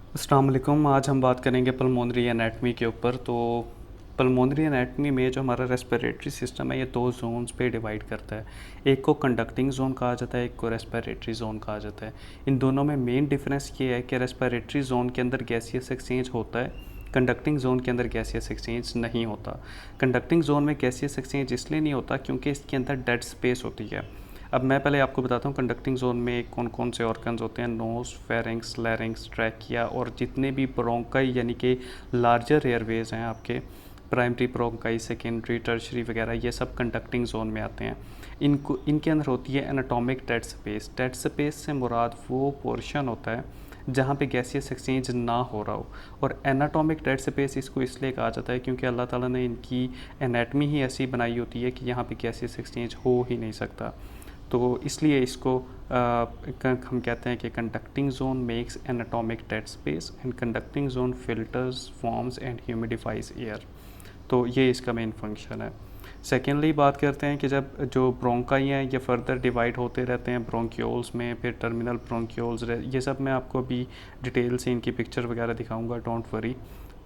अस्सलाम वालेकुम। आज हम बात करेंगे पल्मोनरी एनाटमी के ऊपर। तो पल्मोनरी एनाटमी में जो हमारा रेस्पिरेटरी सिस्टम है ये दो जोन्स पे डिवाइड करता है। एक को कंडक्टिंग जोन कहा जाता है, एक को रेस्पिरेटरी जोन कहा जाता है। इन दोनों में मेन डिफरेंस ये है कि रेस्पिरेटरी जोन के अंदर गैसियस एक्सचेंज होता है, कंडक्टिंग जोन के अंदर गैसियस एक्सचेंज नहीं होता। कंडक्टिंग जोन में गैसियस एक्सचेंज इसलिए नहीं होता क्योंकि इसके अंदर डेड स्पेस होती है। अब मैं पहले आपको बताता हूँ कंडक्टिंग जोन में कौन कौन से ऑर्गन्स होते हैं। नोज, फेरिंक्स, लैरिंक्स, ट्रैकिया और जितने भी ब्रोंकाई यानी कि लार्जर एयरवेज हैं आपके, प्राइमरी ब्रोंकाई, सेकेंडरी, टर्शरी वगैरह, ये सब कंडक्टिंग जोन में आते हैं। इनके अंदर होती है anatomic dead space. Dead space से मुराद वो पोर्शन होता है जहाँ पे गैसियस एक्सचेंज ना हो रहा हो। और एनाटॉमिक डेड स्पेस इसको इसलिए कहा जाता है क्योंकि अल्लाह ताला ने इनकी एनाटमी ही ऐसी बनाई होती है कि यहाँ पे गैसियस एक्सचेंज हो ही नहीं सकता। तो इसलिए इसको हम कहते हैं कि conducting zone makes anatomic dead space and conducting zone filters, forms and humidifies air. तो ये इसका मेन फंक्शन है। सेकेंडली बात करते हैं कि जब जो ब्रोंकाई हैं ये फर्दर डिवाइड होते रहते हैं ब्रोंक्यूल्स में, फिर टर्मिनल ब्रोंक्यूल्स, ये सब मैं आपको अभी डिटेल से इनकी पिक्चर वगैरह दिखाऊंगा, डोंट वरी।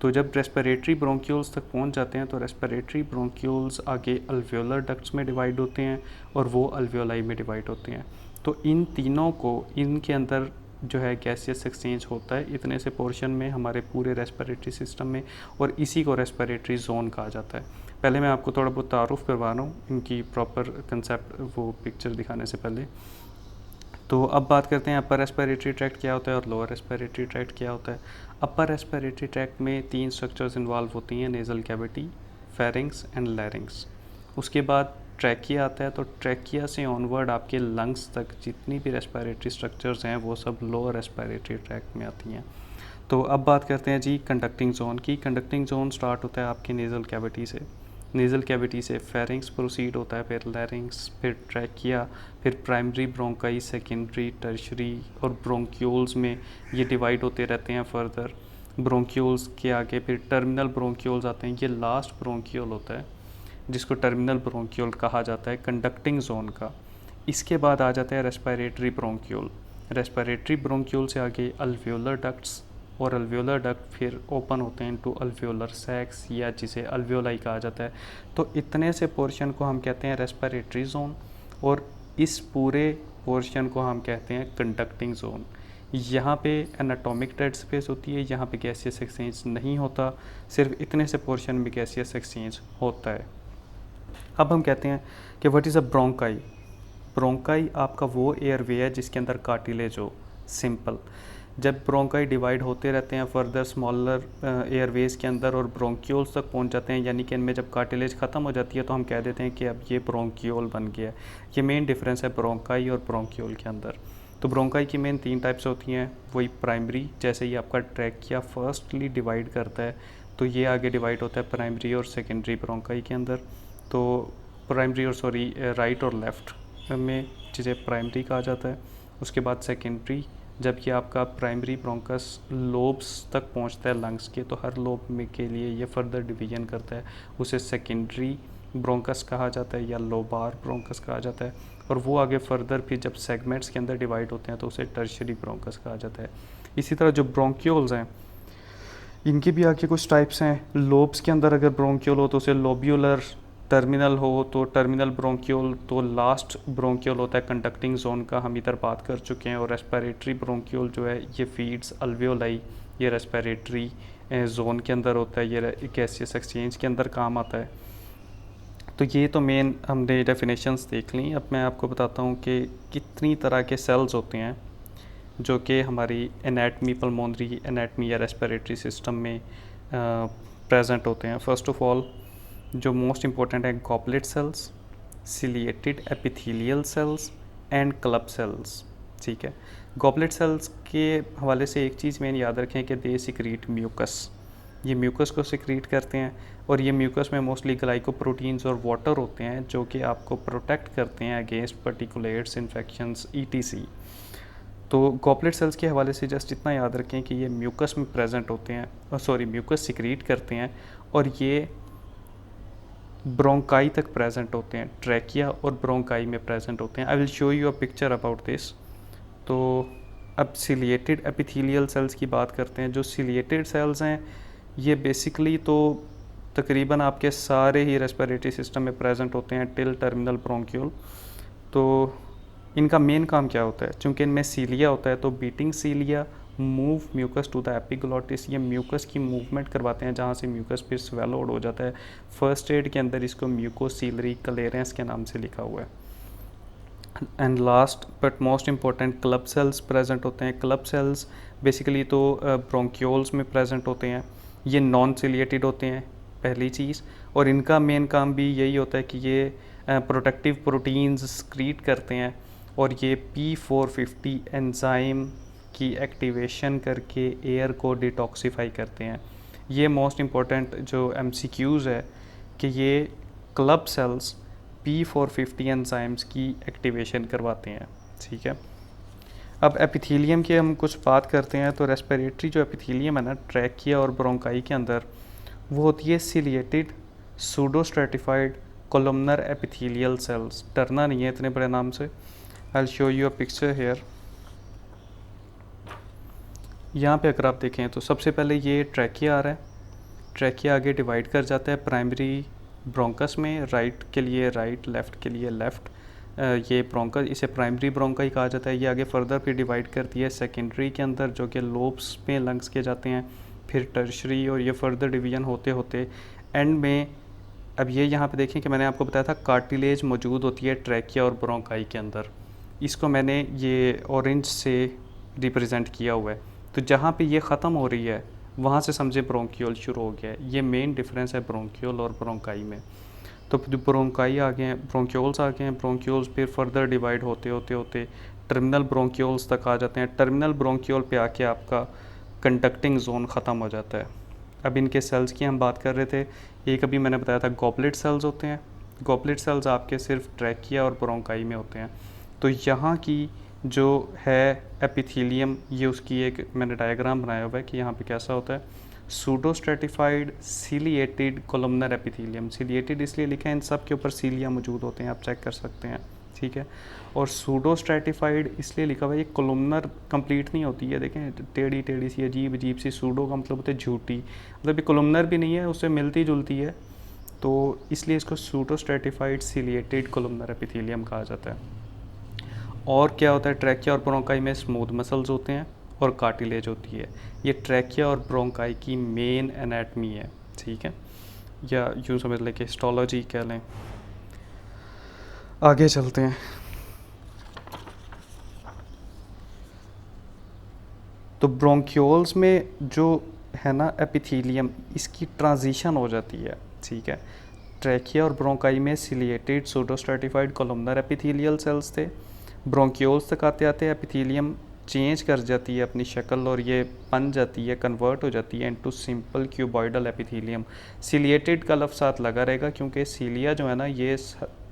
तो जब रेस्पिरेटरी ब्रोंक्यूल्स तक पहुंच जाते हैं तो रेस्पिरेटरी ब्रोंक्यूल्स आगे अल्वियोलर डक्ट्स में डिवाइड होते हैं और वो अल्वियोलाई में डिवाइड होते हैं। तो इन तीनों को, इनके अंदर जो है गैसियस एक्सचेंज होता है इतने से पोर्शन में हमारे पूरे रेस्पिरेटरी सिस्टम में, और इसी को रेस्पिरेटरी जोन कहा जाता है। पहले मैं आपको थोड़ा बहुत तारुफ करवा रहा हूँ इनकी प्रॉपर कंसेप्ट वो पिक्चर दिखाने से पहले। तो अब बात करते हैं अपर रेस्पिरेटरी ट्रैक्ट क्या होता है और लोअर रेस्पिरेटरी ट्रैक्ट क्या होता है। अपर रेस्पिरेटरी ट्रैक्ट में तीन स्ट्रक्चर्स इन्वॉल्व होती हैं, नेज़ल कैविटी, फेरिंग्स एंड लैरिंग्स। उसके बाद ट्रैकिया आता है। तो ट्रैकिया से ऑनवर्ड आपके लंग्स तक जितनी भी रेस्पिरेटरी स्ट्रक्चर्स हैं वो सब लोअर रेस्पिरेटरी ट्रैक्ट में आती हैं। तो अब बात करते हैं जी कंडक्टिंग जोन की। कंडक्टिंग जोन स्टार्ट होता है आपकी नेज़ल कैविटी से। नेज़ल कैविटी से फेरिंग्स प्रोसीड होता है, फिर लैरिंग्स, फिर ट्रैकिया, फिर प्राइमरी ब्रोंकाई, सेकेंडरी, टर्शरी और ब्रोंक्यूल्स में ये डिवाइड होते रहते हैं फर्दर। ब्रोंक्यूल्स के आगे फिर टर्मिनल ब्रोंक्यूल्स आते हैं। ये लास्ट ब्रोंक्यूल होता है जिसको टर्मिनल ब्रोंक्यूल कहा जाता है कंडक्टिंग जोन का। इसके बाद आ जाता है रेस्पिरेटरी ब्रोंक्यूल। रेस्पिरेटरी ब्रोंक्यूल से आगे अल्वियोलर डक्ट्स, और अल्वियोलर डक्ट फिर ओपन होते हैं टू अल्वियोलर सैक्स या जिसे अल्वियोलाई कहा जाता है। तो इतने से पोर्शन को हम कहते हैं रेस्पिरेटरी जोन, और इस पूरे पोर्शन को हम कहते हैं कंडक्टिंग जोन। यहाँ पे एनाटॉमिक डेड स्पेस होती है, यहाँ पे गैसियस एक्सचेंज नहीं होता, सिर्फ इतने से पोर्शन में गैसियस एक्सचेंज होता है। अब हम कहते हैं कि what is a bronchi. Bronchi आपका वो एयरवे है जिसके अंदर कार्टिलेज हो, सिंपल। जब ब्रोंकाई डिवाइड होते रहते हैं फर्दर स्मॉलर एयरवेज के अंदर और ब्रोंक्यूल्स तक पहुंच जाते हैं, यानी कि इनमें जब कार्टिलेज ख़त्म हो जाती है तो हम कह देते हैं कि अब ये ब्रोंक्यूल बन गया है। ये मेन डिफरेंस है ब्रोंकाई और ब्रोंक्यूल के अंदर। तो ब्रोंकाई की मेन तीन टाइप्स होती हैं। वही प्राइमरी, जैसे ये आपका ट्रैकिया फर्स्टली डिवाइड करता है तो ये आगे डिवाइड होता है प्राइमरी और सेकेंडरी ब्रोंकाई के अंदर। तो प्राइमरी और सॉरी राइट और लेफ़्ट में जिसे प्राइमरी कहा जाता है। उसके बाद सेकेंडरी, जब कि आपका प्राइमरी ब्रोंकस लोब्स तक पहुंचता है लंग्स के, तो हर लोब में के लिए ये फर्दर डिवीजन करता है, उसे सेकेंडरी ब्रोंकस कहा जाता है या लोबार ब्रोंकस कहा जाता है। और वो आगे फर्दर फिर जब सेगमेंट्स के अंदर डिवाइड होते हैं तो उसे टर्शरी ब्रोंकस कहा जाता है। इसी तरह जो ब्रोंक्यूल्स हैं इनके भी आगे कुछ टाइप्स हैं। लोब्स के अंदर अगर ब्रोंक्यूल हो तो उसे लोब्यूलर, टर्मिनल हो तो टर्मिनल ब्रोंक्यूल, तो लास्ट ब्रोंक्यूल होता है कंडक्टिंग जोन का, हम इधर बात कर चुके हैं। और रेस्पिरेटरी ब्रोंक्यूल जो है ये फीड्स अल्वियोलाई, ये रेस्पिरेटरी जोन के अंदर होता है, ये गैसियस एक्सचेंज के अंदर काम आता है। तो ये तो मेन हमने डेफिनेशंस देख ली। अब मैं आपको बताता हूँ कि कितनी तरह के सेल्स होते हैं जो कि हमारी एनाटमी, पल्मोनरी एनाटमी या रेस्पिरेटरी सिस्टम में प्रेजेंट होते हैं। फर्स्ट ऑफ ऑल जो मोस्ट इम्पोर्टेंट है goblet cells, ciliated epithelial cells and club cells. ठीक है, गॉबलेट सेल्स के हवाले से एक चीज़ मैंने याद रखें कि दे सिक्रीट म्यूकस। ये म्यूकस को सिक्रीट करते हैं और ये म्यूकस में मोस्टली ग्लाइकोप्रोटीन्स और वाटर होते हैं जो कि आपको प्रोटेक्ट करते हैं अगेंस्ट पर्टिकुलेट्स, इन्फेक्शंस, ईटीसी। तो गॉबलेट सेल्स के हवाले से जस्ट इतना याद रखें कि ये म्यूकस में प्रेजेंट होते हैं, सॉरी म्यूकस सिक्रीट करते हैं, और ये ब्रोंकाई तक प्रेजेंट होते हैं, ट्रैकिया और ब्रोंकाई में प्रेजेंट होते हैं। I will show you a picture about this. तो अब सिलिएटेड एपिथेलियल सेल्स की बात करते हैं। जो सिलिएटेड सेल्स हैं ये बेसिकली तो तकरीबन आपके सारे ही रेस्पिरेटरी सिस्टम में प्रेजेंट होते हैं टिल टर्मिनल ब्रोंक्यूल। तो इनका मेन काम क्या होता है, चूँकि इनमें सीलिया होता है तो beating cilia move mucus to the epiglottis, ये म्यूकस की मूवमेंट करवाते हैं जहाँ से म्यूकस फिर स्वेलोड हो जाता है। फर्स्ट एड के अंदर इसको म्यूकोसीलरी क्लेरेंस के नाम से लिखा हुआ है। And last but most important club cells present होते हैं। क्लब सेल्स बेसिकली तो ब्रोंक्यूल्स में प्रेजेंट होते हैं। ये नॉन सिलिएटेड होते हैं पहली चीज़, और इनका मेन काम भी यही होता है कि ये प्रोटेक्टिव प्रोटीन्स स्क्रीट करते हैं और ये P450 एंजाइम की एक्टिवेशन करके एयर को डिटॉक्सिफाई करते हैं। ये मोस्ट इम्पॉर्टेंट जो MCQs है कि ये क्लब सेल्स P450 एंजाइम्स की एक्टिवेशन करवाते हैं। ठीक है, अब एपिथेलियम की हम कुछ बात करते हैं। तो रेस्पिरेटरी जो एपिथेलियम है ना ट्रैकिया और ब्रोंकाई के अंदर, वो होती है ciliated pseudo stratified columnar epithelial cells. डरना नहीं है इतने बड़े नाम से। I will show you a picture here. यहाँ पे अगर आप देखें तो सबसे पहले ये ट्रैकिया आ रहा है। ट्रैकिया आगे डिवाइड कर जाता है प्राइमरी ब्रोंकस में, राइट के लिए राइट, लेफ़्ट के लिए लेफ़्ट। ये ब्रोंकस, इसे प्राइमरी ब्रोंकाई कहा जाता है। ये आगे फर्दर फिर डिवाइड करती है सेकेंडरी के अंदर जो कि लोब्स में लंग्स के जाते हैं, फिर टर्शरी, और ये फर्दर डिवीजन होते होते एंड में अब ये यहाँ पे देखें कि मैंने आपको बताया था कार्टिलेज मौजूद होती है ट्रैकिया और ब्रोंकाई के अंदर। इसको मैंने ये ऑरेंज से रिप्रेजेंट किया हुआ है। तो जहाँ पे ये ख़त्म हो रही है वहाँ से समझे ब्रोंक्यूल शुरू हो गया है। ये मेन डिफरेंस है ब्रोंक्यूल और ब्रोंकाई में। तो ब्रोंकाई आ गए हैं, ब्रोंक्यूल्स आ गए हैं, ब्रोंक्यूल्स फिर फर्दर डिवाइड होते होते होते टर्मिनल ब्रोंक्यूल्स तक आ जाते हैं। टर्मिनल ब्रोंक्यूल पे आके आपका कंडक्टिंग जोन ख़त्म हो जाता है। अब इनके सेल्स की हम बात कर रहे थे। एक अभी मैंने बताया था गॉबलेट सेल्स होते हैं। गॉबलेट सेल्स आपके सिर्फ ट्रैकिया और ब्रोंकाई में होते हैं। तो यहाँ की जो है एपिथेलियम, ये उसकी एक मैंने डायग्राम बनाया हुआ है कि यहाँ पे कैसा होता है। Pseudo stratified ciliated columnar epithelium, ciliated इसलिए लिखा है इन सब के ऊपर सीलिया मौजूद होते हैं, आप चेक कर सकते हैं। ठीक है, और सूडो स्ट्रेटिफाइड इसलिए लिखा हुआ है, ये कोलमनर कंप्लीट नहीं होती है, देखें टेढ़ी टेढ़ी सी अजीब अजीब सी। सूडो का मतलब होता है झूठी, मतलब ये कोलमनर भी नहीं है, उससे मिलती जुलती है, तो इसलिए इसको pseudo stratified ciliated columnar epithelium कहा जाता है। और क्या होता है, ट्रैकिया और ब्रोंकाई में स्मूथ मसल्स होते हैं और कार्टिलेज होती है। ये ट्रैकिया और ब्रोंकाई की मेन एनाटमी है। ठीक है, या यूँ समझ लें कि हिस्टोलॉजी कह लें। आगे चलते हैं। तो ब्रोंक्यूल्स में जो है ना एपिथेलियम, इसकी ट्रांजिशन हो जाती है। ठीक है, ट्रैकिया और ब्रोंकाई में सिलिएटेड सूडोस्ट्रेटिफाइड कोलमनर एपिथेलियल सेल्स थे। ब्रोंक्यूल्स तक आते आते एपिथेलियम चेंज कर जाती है अपनी शक्ल और ये बन जाती है, कन्वर्ट हो जाती है into simple cuboidal epithelium. Ciliated का लफ्ज़ साथ लगा रहेगा क्योंकि सीलिया जो है ना ये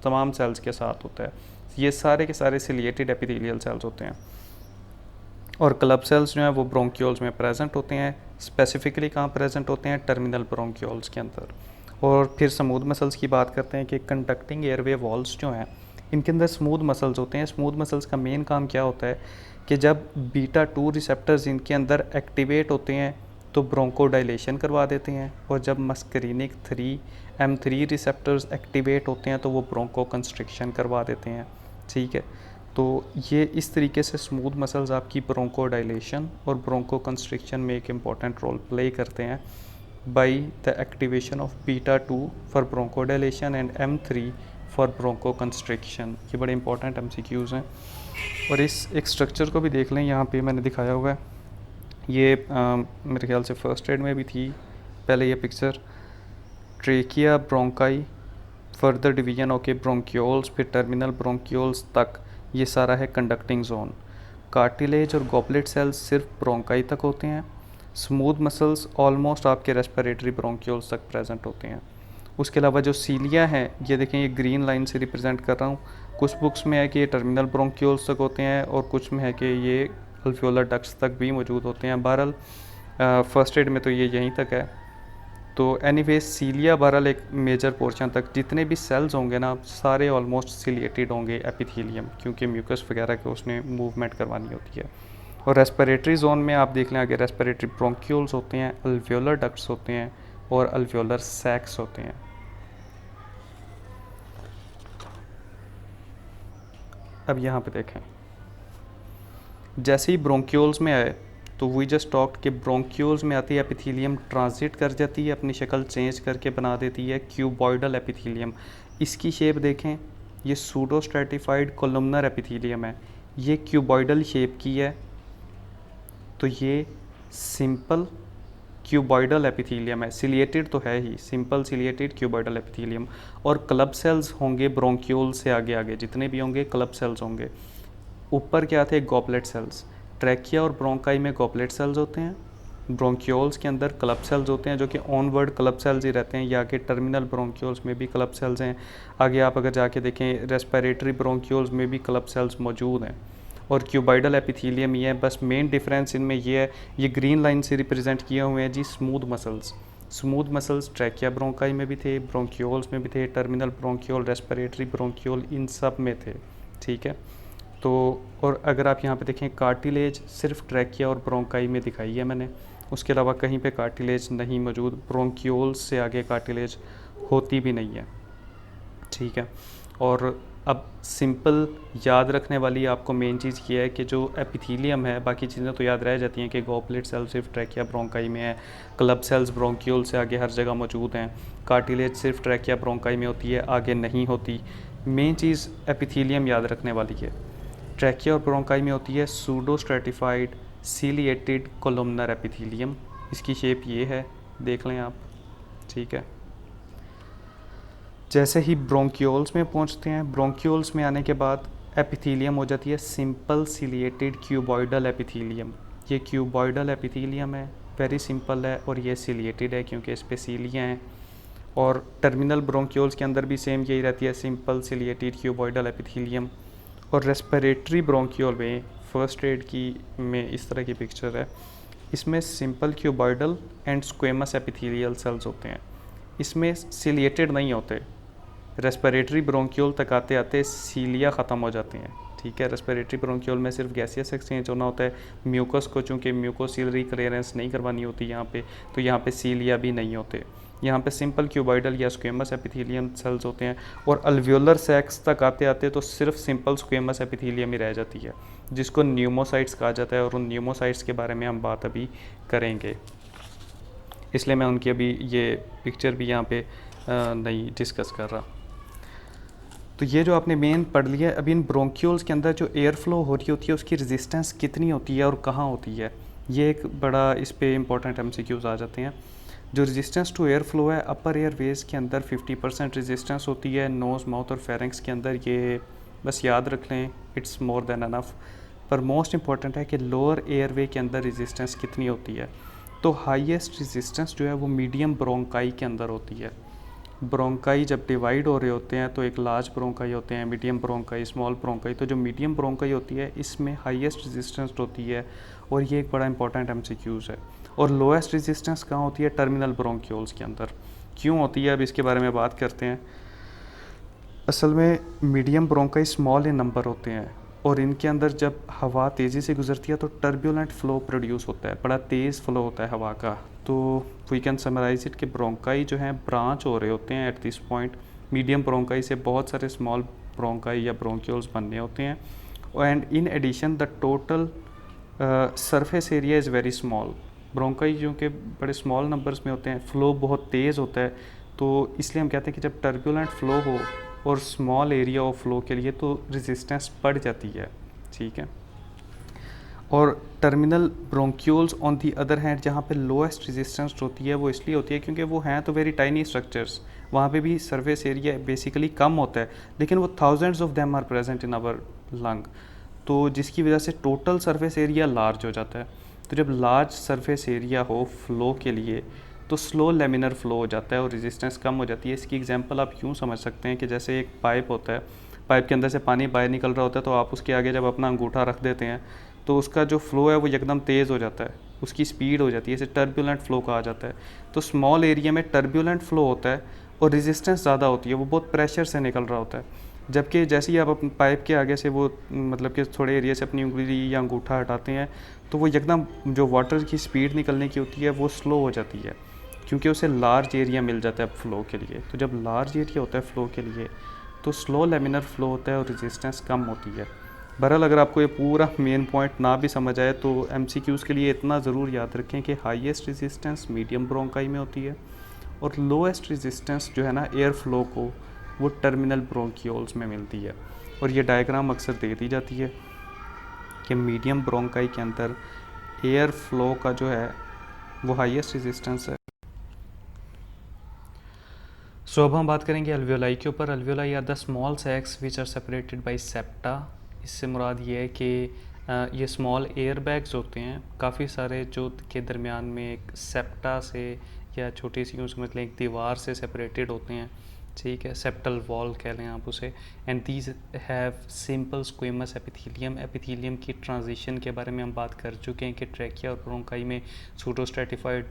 तमाम सेल्स के साथ होता है। ये सारे के सारे सिलिएटेड एपिथेलियल सेल्स होते हैं। और क्लब सेल्स जो हैं वो ब्रोंक्यूल्स में प्रेजेंट होते हैं। स्पेसिफिकली कहाँ प्रेजेंट होते हैं, टर्मिनल ब्रोंक्यूल्स के अंदर। और फिर स्मूथ मसल्स की बात करते हैं कि कंडक्टिंग एयरवे वॉल्स जो हैं इनके अंदर स्मूथ मसल्स होते हैं। स्मूथ मसल्स का मेन काम क्या होता है कि जब β2 रिसेप्टर्स इनके अंदर एक्टिवेट होते हैं तो ब्रोंकोडाइलेशन करवा देते हैं, और जब मस्करीनिक 3M3 रिसेप्टर्स एक्टिवेट होते हैं तो वो ब्रोंको कंस्ट्रिक्शन करवा देते हैं। ठीक है, तो ये इस तरीके से स्मूथ मसल्स आपकी ब्रोंकोडाइलेशन और ब्रोंको कंस्ट्रिक्शन में एक इम्पॉर्टेंट रोल प्ले करते हैं by the activation of β2 for bronchodilation and M3 for bronchoconstriction. ये बड़े इंपॉर्टेंट MCQs हैं। और इस एक स्ट्रक्चर को भी देख लें, यहाँ पे मैंने दिखाया हुआ है। ये मेरे ख्याल से फर्स्ट एड में भी थी पहले ये picture. Trachea, bronchi, further division होके ब्रोंक्यूल्स, फिर टर्मिनल ब्रोंक्यूल्स तक, ये सारा है कंडक्टिंग जोन। कार्टिलेज और गॉबलेट सेल्स सिर्फ ब्रोंकाई तक होते हैं। स्मूथ मसल्स ऑलमोस्ट आपके रेस्पिरेटरी ब्रोंक्यूल्स तक प्रेजेंट होते हैं। उसके अलावा जो सीलिया है, ये देखें ये ग्रीन लाइन से रिप्रेजेंट कर रहा हूँ। कुछ बुक्स में है कि ये टर्मिनल ब्रोंक्यूल्स तक होते हैं और कुछ में है कि ये अल्वियोलर डक्ट्स तक भी मौजूद होते हैं। बहरहाल फर्स्ट एड में तो ये यहीं तक है। तो एनीवे सीलिया बहरहाल एक मेजर पोर्शन तक, जितने भी सेल्स होंगे ना सारे ऑलमोस्ट सिलिएटेड होंगे एपिथेलियम, क्योंकि म्यूकस वगैरह के उसने मूवमेंट करवानी होती है। और रेस्पिरेटरी जोन में आप देख लें आगे रेस्पिरेटरी ब्रोंक्यूल्स होते हैं, अल्वियोलर डक्ट्स होते हैं और अल्वियोलर सैक्स होते हैं। अब यहाँ पे देखें, जैसे ही ब्रोंक्यूल्स में आए तो वी जस्ट टॉक्ड कि ब्रोंक्यूल्स में आती है एपिथीलियम ट्रांजिट कर जाती है, अपनी शक्ल चेंज करके बना देती है क्यूबॉइडल एपिथीलियम। इसकी शेप देखें, ये सूडो स्ट्रेटिफाइड कोलुमनर एपिथीलियम है, ये क्यूबॉइडल शेप की है, तो ये सिंपल क्यूबॉइडल एपिथीलियम है। सिलिएटेड तो है ही, सिंपल सिलिएटेड क्यूबॉइडल एपिथीलियम। और क्लब सेल्स होंगे ब्रोंक्यूल से आगे आगे जितने भी होंगे क्लब सेल्स होंगे। ऊपर क्या थे, गॉबलेट सेल्स। ट्रैकिया और ब्रोंकाई में गॉबलेट सेल्स होते हैं, ब्रोंक्यूल्स के अंदर क्लब सेल्स होते हैं जो कि ऑनवर्ड क्लब सेल्स ही रहते हैं, या कि टर्मिनल ब्रोंक्यूल्स में भी क्लब सेल्स हैं। आगे आप अगर जाके देखें रेस्पिरेटरी ब्रोंक्यूल्स में भी क्लब सेल्स मौजूद हैं। और क्यूबाइडल एपिथीलियम ये है, बस मेन डिफरेंस इनमें ये है, ये ग्रीन लाइन से रिप्रेजेंट किए हुए हैं जी smooth muscles. Smooth muscles trachea bronchi में भी थे, ब्रोंक्यूल्स में भी थे, टर्मिनल ब्रोंक्यूल, रेस्पिरेटरी ब्रोंक्यूल, इन सब में थे। ठीक है, तो और अगर आप यहाँ पे देखें कार्टिलेज सिर्फ ट्रैकिया और ब्रोंकाई में दिखाई है मैंने, उसके अलावा कहीं पे कार्टिलेज नहीं मौजूद, ब्रोंक्यूल्स से आगे कार्टिलेज होती भी नहीं है। ठीक है, और अब सिंपल याद रखने वाली आपको मेन चीज़ ये है कि जो एपिथीलियम है, बाकी चीज़ें तो याद रह जाती हैं कि गॉबलेट सेल सिर्फ ट्रैकिया ब्रोंकाई में है, क्लब सेल्स ब्रोंक्यूल से आगे हर जगह मौजूद हैं, कार्टिलेज सिर्फ ट्रैकिया ब्रोंकाई में होती है, आगे नहीं होती। मेन चीज़ एपिथीलियम याद रखने वाली है, ट्रैकिया और ब्रोंकाई में होती है pseudo stratified ciliated columnar epithelium. इसकी शेप ये है, देख लें आप। ठीक है, जैसे ही ब्रोंक्यूल्स में पहुंचते हैं, ब्रोंक्यूल्स में आने के बाद एपिथीलियम हो जाती है सिंपल सिलिएटेड क्यूबॉइडल एपिथीलियम। ये क्यूबॉइडल एपिथीलियम है, वेरी सिंपल है, और ये सिलिएटेड है क्योंकि इस पे सीलियाँ हैं। और टर्मिनल ब्रोंक्यूल्स के अंदर भी सेम यही रहती है, सिंपल सिलिएटेड क्यूबॉइडल एपिथीलियम। और रेस्पिरेटरी ब्रोंक्यूल में फर्स्ट एड की में इस तरह की पिक्चर है, इसमें simple cuboidal and squamous epithelial sales होते हैं, इसमें सिलिएटेड नहीं होते। रेस्पिरेटरी ब्रोंक्यूल तक आते आते सीलिया ख़त्म हो जाते हैं। ठीक है, रेस्पिरेटरी ब्रोंक्यूल में सिर्फ गैसियस एक्सचेंज होना होता है, म्यूकस को चूँकि म्यूकोसिलरी क्लियरेंस नहीं करवानी होती यहाँ पे, तो यहाँ पे सीलिया भी नहीं होते। यहाँ पे सिंपल क्यूबॉइडल या स्क्वेमस एपिथेलियम सेल्स होते हैं। और अल्वियोलर सैक्स तक आते आते तो सिर्फ सिंपल स्क्वेमस एपिथेलियम ही रह जाती है, जिसको न्यूमोसाइट्स कहा जाता है, और उन न्यूमोसाइट्स के बारे में हम बात अभी करेंगे, इसलिए मैं उनकी अभी ये पिक्चर भी यहाँ पे नहीं डिस्कस कर रहा। तो ये जो आपने मेन पढ़ लिया है, अभी इन ब्रोंक्यूल्स के अंदर जो एयर फ्लो हो रही होती है उसकी रेजिस्टेंस कितनी होती है और कहाँ होती है, ये एक बड़ा इस पे इम्पोर्टेंट MCQs आ जाते हैं। जो रेजिस्टेंस टू एयर फ्लो है, अपर एयर वेज के अंदर 50% रेजिस्टेंस होती है, नोज़ माउथ और फेरेंक्स के अंदर ये बस याद रख लें, इट्स मोर देन अनफ। पर मोस्ट इम्पॉर्टेंट है कि लोअर एयरवे के अंदर रेजिस्टेंस कितनी होती है। तो हाईएस्ट रेजिस्टेंस जो है वो मीडियम ब्रोंकाई के अंदर होती है। ब्रोंकाई जब डिवाइड हो रहे होते हैं तो एक लार्ज ब्रोंकाई होते हैं, मीडियम ब्रोंकाई, स्मॉल ब्रोंकाई। तो जो मीडियम ब्रोंकाई होती है इसमें हाईएस्ट रेजिस्टेंस होती है, और ये एक बड़ा इंपॉर्टेंट MCQs है। और लोएस्ट रेजिस्टेंस कहाँ होती है, टर्मिनल ब्रोंक्यूल्स के अंदर। क्यों होती है, अब इसके बारे में बात करते हैं। असल में medium bronchi small in number होते हैं, और इनके अंदर जब हवा तेज़ी से गुजरती है तो टर्बुलेंट फ्लो प्रोड्यूस होता है, बड़ा तेज़ फ्लो होता है हवा का। तो वी कैन समराइज इट कि ब्रोंकाई जो है ब्रांच हो रहे होते हैं at this point. Medium bronchi से बहुत सारे स्मॉल ब्रोंकाई या ब्रोंक्यूल्स बनने होते हैं, and in addition the total surface area is very small. Bronchi जो कि बड़े स्मॉल नंबर्स में होते हैं, फ़्लो बहुत तेज़ होता है, तो इसलिए हम कहते हैं कि जब टर्बुलेंट फ़्लो हो और स्मॉल एरिया ऑफ फ्लो के लिए तो रेजिस्टेंस बढ़ जाती है। ठीक है, और terminal bronchioles on the other hand जहाँ पे लोएस्ट रेजिस्टेंस होती है वो इसलिए होती है क्योंकि वो हैं तो वेरी टाइनी स्ट्रक्चर्स, वहाँ पे भी सरफेस एरिया बेसिकली कम होता है, लेकिन वो thousands of them are present in our lung, तो जिसकी वजह से टोटल सरफेस एरिया लार्ज हो जाता है। तो जब लार्ज सरफेस एरिया हो फ्लो के लिए तो स्लो लेमिनर फ्लो हो जाता है और रेजिस्टेंस कम हो जाती है। इसकी एग्जांपल आप यूँ समझ सकते हैं कि जैसे एक पाइप होता है, पाइप के अंदर से पानी बाहर निकल रहा होता है, तो आप उसके आगे जब अपना अंगूठा रख देते हैं तो उसका जो फ्लो है वो एकदम तेज़ हो जाता है, उसकी स्पीड हो जाती है, इसे टर्बुलेंट फ्लो कहा जाता है। तो स्मॉल एरिया में टर्बुलेंट फ्लो होता है और रेजिस्टेंस ज़्यादा होती है, वो बहुत प्रेशर से निकल रहा होता है। जबकि जैसे ही आप अपने पाइप के आगे से वो मतलब कि थोड़े एरिया से अपनी उंगली या अंगूठा हटाते हैं तो वो एकदम जो वाटर की स्पीड निकलने की होती है वो स्लो हो जाती है, क्योंकि उसे लार्ज एरिया मिल जाता है फ्लो के लिए। तो जब लार्ज एरिया होता है फ्लो के लिए तो स्लो लेमिनर फ्लो होता है और रेजिस्टेंस कम होती है। बहरहाल अगर आपको ये पूरा मेन पॉइंट ना भी समझ आए तो एमसीक्यूज़ के लिए इतना ज़रूर याद रखें कि हाईएस्ट रेजिस्टेंस मीडियम ब्रोंकाई में होती है और लोएस्ट रेजिस्टेंस जो है ना एयर फ्लो को वो टर्मिनल ब्रोंकियोल्स में मिलती है। और ये डायग्राम अक्सर दे दी जाती है कि मीडियम ब्रोंकाई के अंदर एयर फ्लो का जो है वो हाईएस्ट रेजिस्टेंस है। सो अब हम बात करेंगे अल्वियोलाई के ऊपर। Alveoli are the small sacs which are separated by septa. इससे मुराद ये है कि ये स्मॉल एयर बैग्स होते हैं काफ़ी सारे जो के दरमियान में एक सेप्टा से या छोटी सी यूँ समझ लें एक दीवार से सेपरेटेड होते हैं, ठीक है, सेप्टल वॉल कह लें आप उसे। And these have simple squamous epithelium. Epithelium की ट्रांजिशन के बारे में हम बात कर चुके हैं कि ट्रैकिया और ब्रोंकाई में सूडोस्ट्रेटिफाइड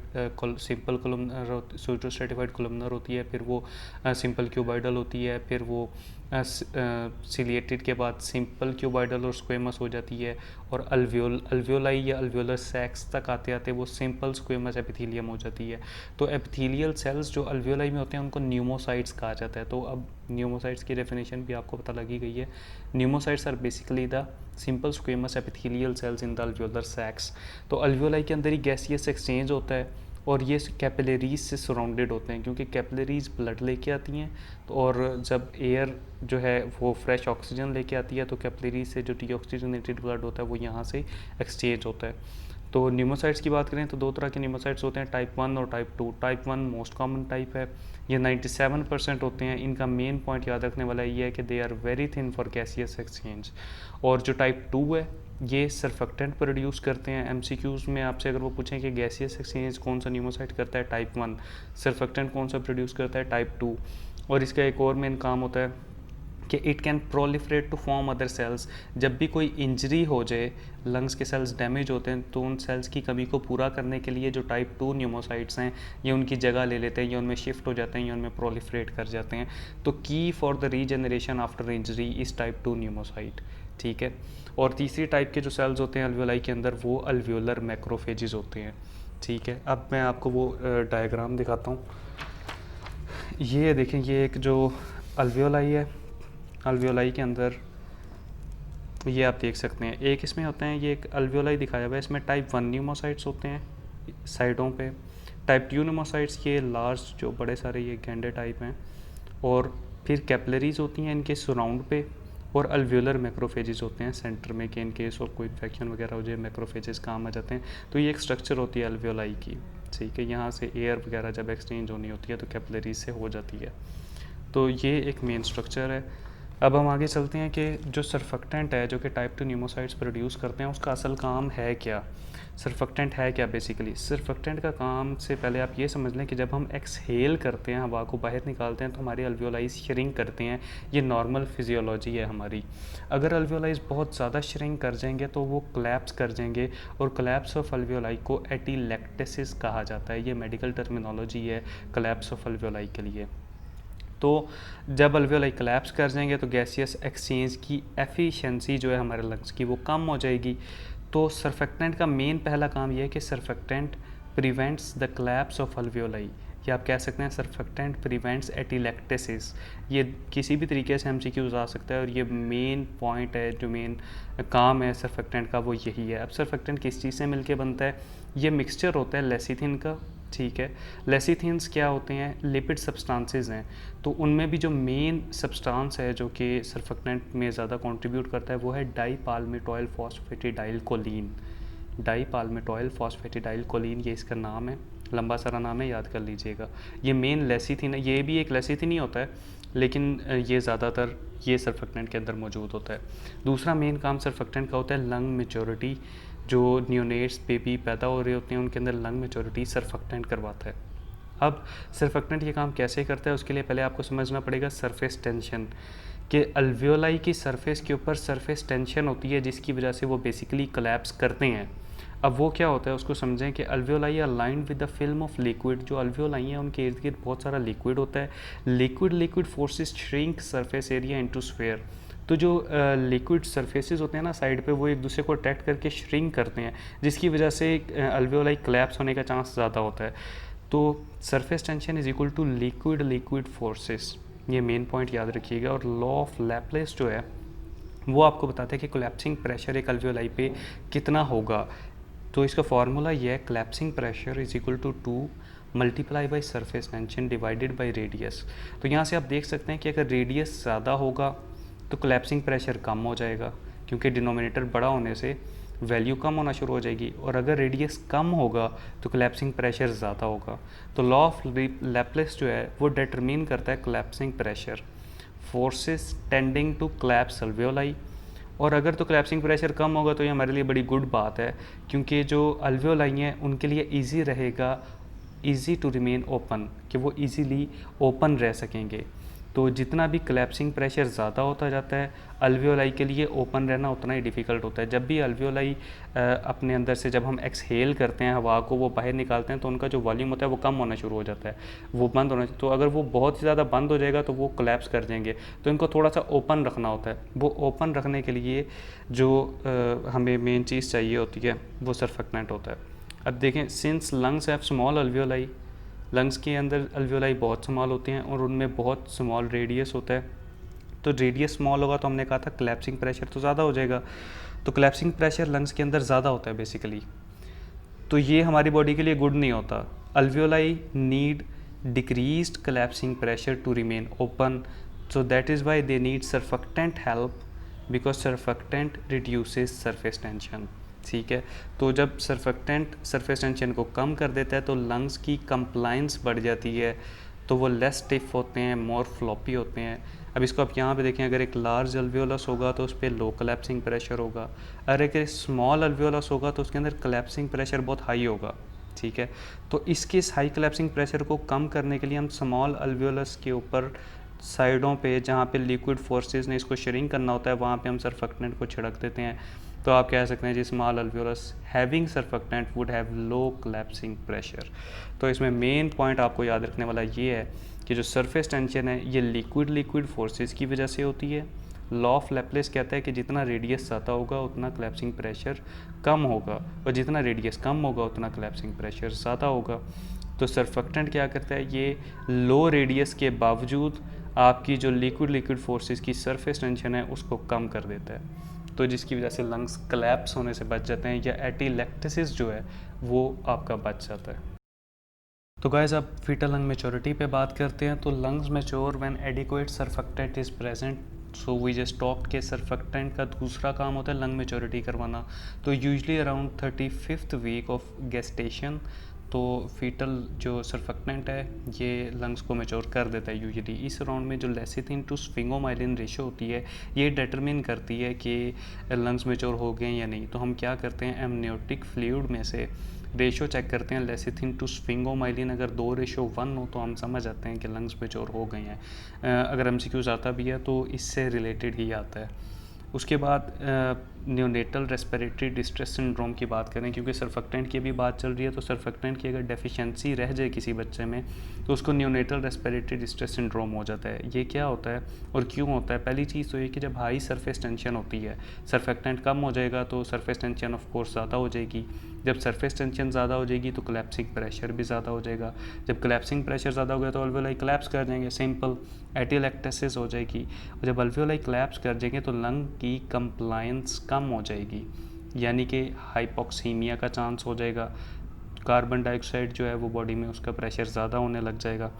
सिंपल कोलुमनर सूडोस्ट्रेटिफाइड कोलुमनर होती है, फिर वो सिंपल क्यूबाइडल होती है, फिर वो सिलिएटेड के बाद सिंपल क्यूबाइडल और स्क्वेमस हो जाती है, और अल्वियोलाई या अल्वियोलर सैक्स तक आते आते वो सिंपल स्क्वेमस एपिथेलियम हो जाती है। तो एपिथेलियल सेल्स जो अल्वियोलाई में होते हैं उनको न्यूमोसाइट्स कहा जाता है। तो अब न्यूमोसाइट्स की डेफिनेशन भी आपको पता लगी गई है। Pneumocytes are basically the simple squamous epithelial cells in the alveolar sacs. तो अल्वियोलाई के अंदर ही गैसियस एक्सचेंज होता है और ये कैपिलरीज से सराउंडेड होते हैं, क्योंकि कैपिलरीज ब्लड लेके आती हैं तो और जब एयर जो है वो फ्रेश ऑक्सीजन लेके आती है तो कैपिलरीज से जो डीऑक्सीजनेटेड ब्लड होता है वो यहाँ से एक्सचेंज होता है। तो न्यूमोसाइट्स की बात करें तो दो तरह के न्यूमोसाइट्स होते हैं, टाइप 1 और type 2। Type 1 most common type है, ये 97% होते हैं। इनका मेन पॉइंट याद रखने वाला ये है कि they are very thin for gaseous exchange. और जो टाइप 2 है ये सर्फेक्टेंट प्रोड्यूस करते हैं। एमसीक्यूज़ में आपसे अगर वो पूछें कि गैसियस एक्सचेंज कौन सा न्यूमोसाइट करता है, टाइप 1। सर्फेक्टेंट कौन सा प्रोड्यूस करता है, टाइप 2। और इसका एक और मेन काम होता है कि it can proliferate to form other cells. जब भी कोई इंजरी हो जाए, लंग्स के सेल्स डैमेज होते हैं, तो उन सेल्स की कमी को पूरा करने के लिए जो टाइप 2 न्यूमोसाइट्स हैं ये उनकी जगह ले लेते हैं, ये उनमें शिफ्ट हो जाते हैं, ये उनमें प्रोलिफरेट कर जाते हैं। तो की for the regeneration after injury is type 2 pneumocyte, ठीक है। और तीसरी टाइप के जो सेल्स होते हैं अल्वियोलाई के अंदर वो अल्वियोलर मैक्रोफेजेस होते हैं, ठीक है। अब मैं आपको वो डायग्राम दिखाता हूँ। ये देखें, ये एक जो अल्वियोलाई है, अल्वियोलाई के अंदर ये आप देख सकते हैं एक इसमें होते हैं, ये एक अल्वियोलाई दिखाया हुआ है, इसमें टाइप 1 न्यूमोसाइट्स होते हैं साइडों पे। टाइप 2 न्यूमोसाइट्स ये लार्ज जो बड़े सारे ये गेंडे टाइप हैं, और फिर कैपिलरीज होती हैं इनके सराउंड पे, और अल्वियोलर मैक्रोफेजेस होते हैं सेंटर में कि इन केस ऑफ कोई इन्फेक्शन वगैरह हो जाए मैक्रोफेजेस काम आ जाते हैं। तो ये एक स्ट्रक्चर होती है अल्वियोलाई की, ठीक है। यहाँ से एयर वगैरह जब एक्सचेंज होनी होती है तो कैपिलरीज से हो जाती है। तो ये एक मेन स्ट्रक्चर है। अब हम आगे चलते हैं कि जो सर्फेक्टेंट है जो कि टाइप 2 न्यूमोसाइट्स प्रोड्यूस करते हैं उसका असल काम है क्या, सर्फेक्टेंट है क्या बेसिकली। सर्फेक्टेंट का काम से पहले आप ये समझ लें कि जब हम एक्सहेल करते हैं, हवा को बाहर निकालते हैं, तो हमारे अल्वियोलाइज श्रिंक करते हैं। ये नॉर्मल फिजियोलॉजी है हमारी। अगर अल्वियोलाइज बहुत ज़्यादा श्रिंक कर जाएंगे तो वो क्लैप्स कर जाएंगे, और क्लैप्स ऑफ अल्वियोलाई को एटीलेक्टेसिस कहा जाता है। ये मेडिकल टर्मिनोलॉजी है क्लैप्स ऑफ अल्वियोलाई के लिए। तो जब अल्वियोलाई कोलैप्स कर जाएंगे तो गैसियस एक्सचेंज की एफिशिएंसी जो है हमारे लंग्स की वो कम हो जाएगी। तो सर्फेक्टेंट का मेन पहला काम यह है कि surfactant prevents the collapse of alveoli, या आप कह सकते हैं सर्फेक्टेंट प्रिवेंट्स एटीलेक्टेसिस। ये किसी भी तरीके से एमसीक्यूज आ सकता है और ये मेन पॉइंट है, जो मेन काम है सर्फेक्टेंट का वो यही है। अब सर्फेक्टेंट किस चीज़ से मिलके बनता है, ये मिक्सचर होता है लेसिथिन का, ठीक है। लेसिथिन्स क्या होते हैं, लिपिड सब्सटेंसेस हैं। तो उनमें भी जो मेन सब्सटेंस है जो कि सर्फेक्टेंट में ज़्यादा कंट्रीब्यूट करता है वो है डाईपाल्मिटॉइल फॉस्फेटिडाइल कोलिन। डाईपाल्मिटॉइल फॉस्फेटिडाइल कोलिन ये इसका नाम है, लंबा सारा नाम है, याद कर लीजिएगा। ये मेन लेसिथिन है, ये भी एक लेसिथिन ही होता है, लेकिन ये ज़्यादातर ये सर्फेक्टेंट के अंदर मौजूद होता है। दूसरा मेन काम सर्फेक्टेंट का होता है लंग मेच्योरिटी। जो न्यूनेट्स बेबी पैदा हो रहे होते हैं उनके अंदर लंग मेच्योरिटी सर्फेक्टेंट करवाता है। अब सर्फेक्टेंट ये काम कैसे करता है उसके लिए पहले आपको समझना पड़ेगा सरफेस टेंशन, कि अल्वियोलाई की सरफेस के ऊपर सरफेस टेंशन होती है जिसकी वजह से वो बेसिकली कोलैप्स करते हैं। अब वो क्या होता है उसको समझें कि alveoli are lined with the film of liquid. जो अल्वियोलाई हैं उनके इर्द गिर्द बहुत सारा लिक्विड होता है। Liquid forces shrink surface area into sphere. तो जो लिक्विड सरफेसेस होते हैं ना साइड पे, वो एक दूसरे को अट्रैक्ट करके श्रिंक करते हैं, जिसकी वजह से अल्वियोलाई कोलैप्स होने का चांस ज़्यादा होता है। तो surface tension is equal to liquid forces, ये मेन पॉइंट याद रखिएगा। और लॉ ऑफ लैप्लेस जो है वो आपको बताता है कि कोलैप्सिंग प्रेशर एक अल्वियोलाई पे कितना होगा। तो इसका फार्मूला ये है, collapsing pressure is equal to 2 multiply by surface tension divided by radius. तो यहाँ से आप देख सकते हैं कि अगर रेडियस ज़्यादा होगा तो कोलैप्सिंग प्रेशर कम हो जाएगा, क्योंकि डिनोमिनेटर बड़ा होने से वैल्यू कम होना शुरू हो जाएगी। और अगर रेडियस कम होगा तो कोलैप्सिंग प्रेशर ज़्यादा होगा। तो लॉ ऑफ लैप्लेस जो है वो डिटरमिन करता है collapsing pressure, forces tending to collapse alveoli. और अगर तो कोलैप्सिंग प्रेशर कम होगा तो ये हमारे लिए बड़ी गुड बात है, क्योंकि जो अल्वियोलाई हैं उनके लिए ईजी रहेगा, ईजी टू रिमेन ओपन, कि वो ईजीली ओपन रह सकेंगे। तो जितना भी कोलैप्सिंग प्रेशर ज़्यादा होता जाता है, अल्वियोलाई के लिए ओपन रहना उतना ही डिफ़िकल्ट होता है। जब भी अल्वियोलाई अपने अंदर से, जब हम एक्सहेल करते हैं हवा को, वो बाहर निकालते हैं, तो उनका जो वॉल्यूम होता है वो कम होना शुरू हो जाता है, वो बंद होना। तो अगर वो बहुत ही ज़्यादा बंद हो जाएगा तो वो कोलैप्स कर जाएंगे। तो इनको थोड़ा सा ओपन रखना होता है। वो ओपन रखने के लिए जो हमें मेन चीज़ चाहिए होती है वो सरफेक्टेंट होता है। अब देखें, since lungs have small alveoli, lungs के अंदर अल्वियोलाई बहुत स्मॉल होते हैं और उनमें बहुत स्मॉल रेडियस होता है। तो रेडियस स्मॉल होगा तो हमने कहा था कोलैप्सिंग प्रेशर तो ज़्यादा हो जाएगा। तो कोलैप्सिंग प्रेशर लंग्स के अंदर ज़्यादा होता है बेसिकली। तो ये हमारी बॉडी के लिए गुड नहीं होता। Alveoli need decreased collapsing pressure to remain open, so that is why they need surfactant help, because surfactant reduces surface tension. ठीक है, तो जब सरफेक्टेंट सरफेस टेंशन को कम कर देता है तो लंग्स की कंप्लाइंस बढ़ जाती है, तो वो लेस स्टिफ होते हैं, मोर फ्लॉपी होते हैं। अब इसको आप यहाँ पे देखें, अगर एक लार्ज अल्वियोलस होगा तो उस पर लो कोलैप्सिंग प्रेशर होगा, अगर एक स्मॉल अल्वियोलस होगा तो उसके अंदर कोलैप्सिंग प्रेशर बहुत हाई होगा। ठीक है, तो इसके इस हाई कोलैप्सिंग प्रेशर को कम करने के लिए हम स्मॉल अल्वियोलस के ऊपर साइडों पे, जहाँ पे लिक्विड फोर्सेस ने इसको श्रिंक करना होता है, वहाँ पे हम सरफेक्टेंट को छिड़क देते हैं। तो आप कह सकते हैं जी small alveolus having surfactant would have low collapsing pressure. तो इसमें मेन पॉइंट आपको याद रखने वाला ये है कि जो सरफेस टेंशन है ये लिक्विड फोर्सेस की वजह से होती है। लॉ ऑफ लैप्लेस कहता है कि जितना रेडियस ज़्यादा होगा उतना कोलैप्सिंग प्रेशर कम होगा, और जितना रेडियस कम होगा उतना कोलैप्सिंग प्रेशर ज़्यादा होगा। तो सरफेक्टेंट क्या करता है, ये लो रेडियस के बावजूद आपकी जो लिक्विड फोर्सेस की सरफेस टेंशन है उसको कम कर देता है, तो जिसकी वजह से लंग्स कोलैप्स होने से बच जाते हैं, या एटीलेक्टेसिस जो है वो आपका बच जाता है। तो गाइस अब फीटल लंग मैच्योरिटी पे बात करते हैं। तो lungs mature when adequate surfactant is present. So we just talked के सरफेक्टेंट का दूसरा काम होता है लंग मैच्योरिटी करवाना। तो usually around 35th week of gestation तो फीटल जो सरफेक्टेंट है ये लंग्स को मैच्योर कर देता है यूजली। इस राउंड में जो लेसिथिन टू स्फिंगोमाइलिन रेशो होती है ये डिटरमिन करती है कि लंग्स मैच्योर हो गए या नहीं। तो हम क्या करते हैं, एमनियोटिक फ्लूइड में से रेशो चेक करते हैं लेसिथिन टू स्फिंगोमाइलिन। अगर 2:1 हो तो हम समझ जाते हैं कि लंग्स मैच्योर हो गए हैं। अगर एमसीक्यूज आता भी है तो इससे रिलेटेड ही आता है। उसके बाद न्यूनेटल रेस्पिरेटरी डिस्ट्रेस सिंड्रोम की बात करें, क्योंकि सरफेक्टेंट की भी बात चल रही है। तो सरफेक्टेंट की अगर डेफिशिएंसी रह जाए किसी बच्चे में तो उसको न्यूनेटल रेस्पिरेटरी डिस्ट्रेस सिंड्रोम हो जाता है। ये क्या होता है और क्यों होता है? पहली चीज़ तो ये कि जब हाई सरफेस टेंशन होती है, सरफेक्टेंट कम हो जाएगा तो सरफेस टेंशन ऑफ कोर्स ज़्यादा हो जाएगी। जब सरफेस टेंशन ज़्यादा हो जाएगी तो कोलैप्सिंग प्रेशर भी ज़्यादा हो जाएगा। जब कोलैप्सिंग प्रेशर ज़्यादा हो गया तो अल्वियोलाई कोलैप्स कर जाएंगे, सिंपल एटीलेक्टेसिस हो जाएगी। और जब अल्वियोलाई कोलैप्स कर जाएंगे तो लंग की कंप्लायंस कम हो जाएगी, यानी कि हाइपोक्सीमिया का चांस हो जाएगा। कार्बन डाइऑक्साइड जो है वो बॉडी में उसका प्रेशर ज़्यादा होने लग जाएगा।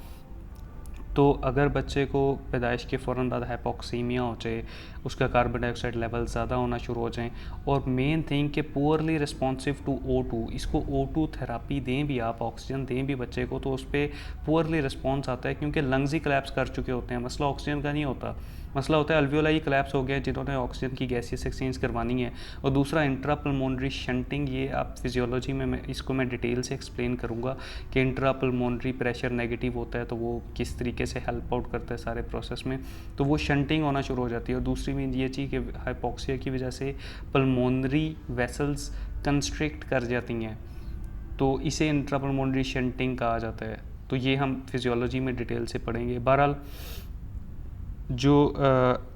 तो अगर बच्चे को पैदाइश के फ़ौरन बाद हाइपोक्सीमिया हो जाए, उसका कार्बन डाइऑक्साइड लेवल ज़्यादा होना शुरू हो जाए, और मेन थिंग कि पुअरली रिस्पॉन्सिव टू O2, इसको O2 थेरापी दें भी आप, ऑक्सीजन दें भी बच्चे को, तो उस पर पुअरली रिस्पॉन्स आता है, क्योंकि लंग्स ही कोलैप्स कर चुके होते हैं। मसला ऑक्सीजन का नहीं होता, मसला होता है अल्वियोलाई कोलैप्स हो गया जिन्होंने ऑक्सीजन की गैसियस एक्सचेंज करवानी है। और दूसरा इंट्रापल्मोनरी शंटिंग, ये आप फिजियोलॉजी में मैं डिटेल से एक्सप्लेन करूँगा कि इंट्रापल्मोनरी प्रेशर नेगेटिव होता है तो वो किस तरीके से हेल्प आउट करता है सारे प्रोसेस में। तो वो शंटिंग होना शुरू हो जाती है। और दूसरी में ये चीज़ कि हाइपोक्सिया की वजह से पल्मोनरी वेसल्स कंस्ट्रिक्ट कर जाती हैं, तो इसे इंट्रापल्मोनरी शंटिंग कहा जाता है। तो ये हम फिजियोलॉजी में डिटेल से पढ़ेंगे। बहरहाल जो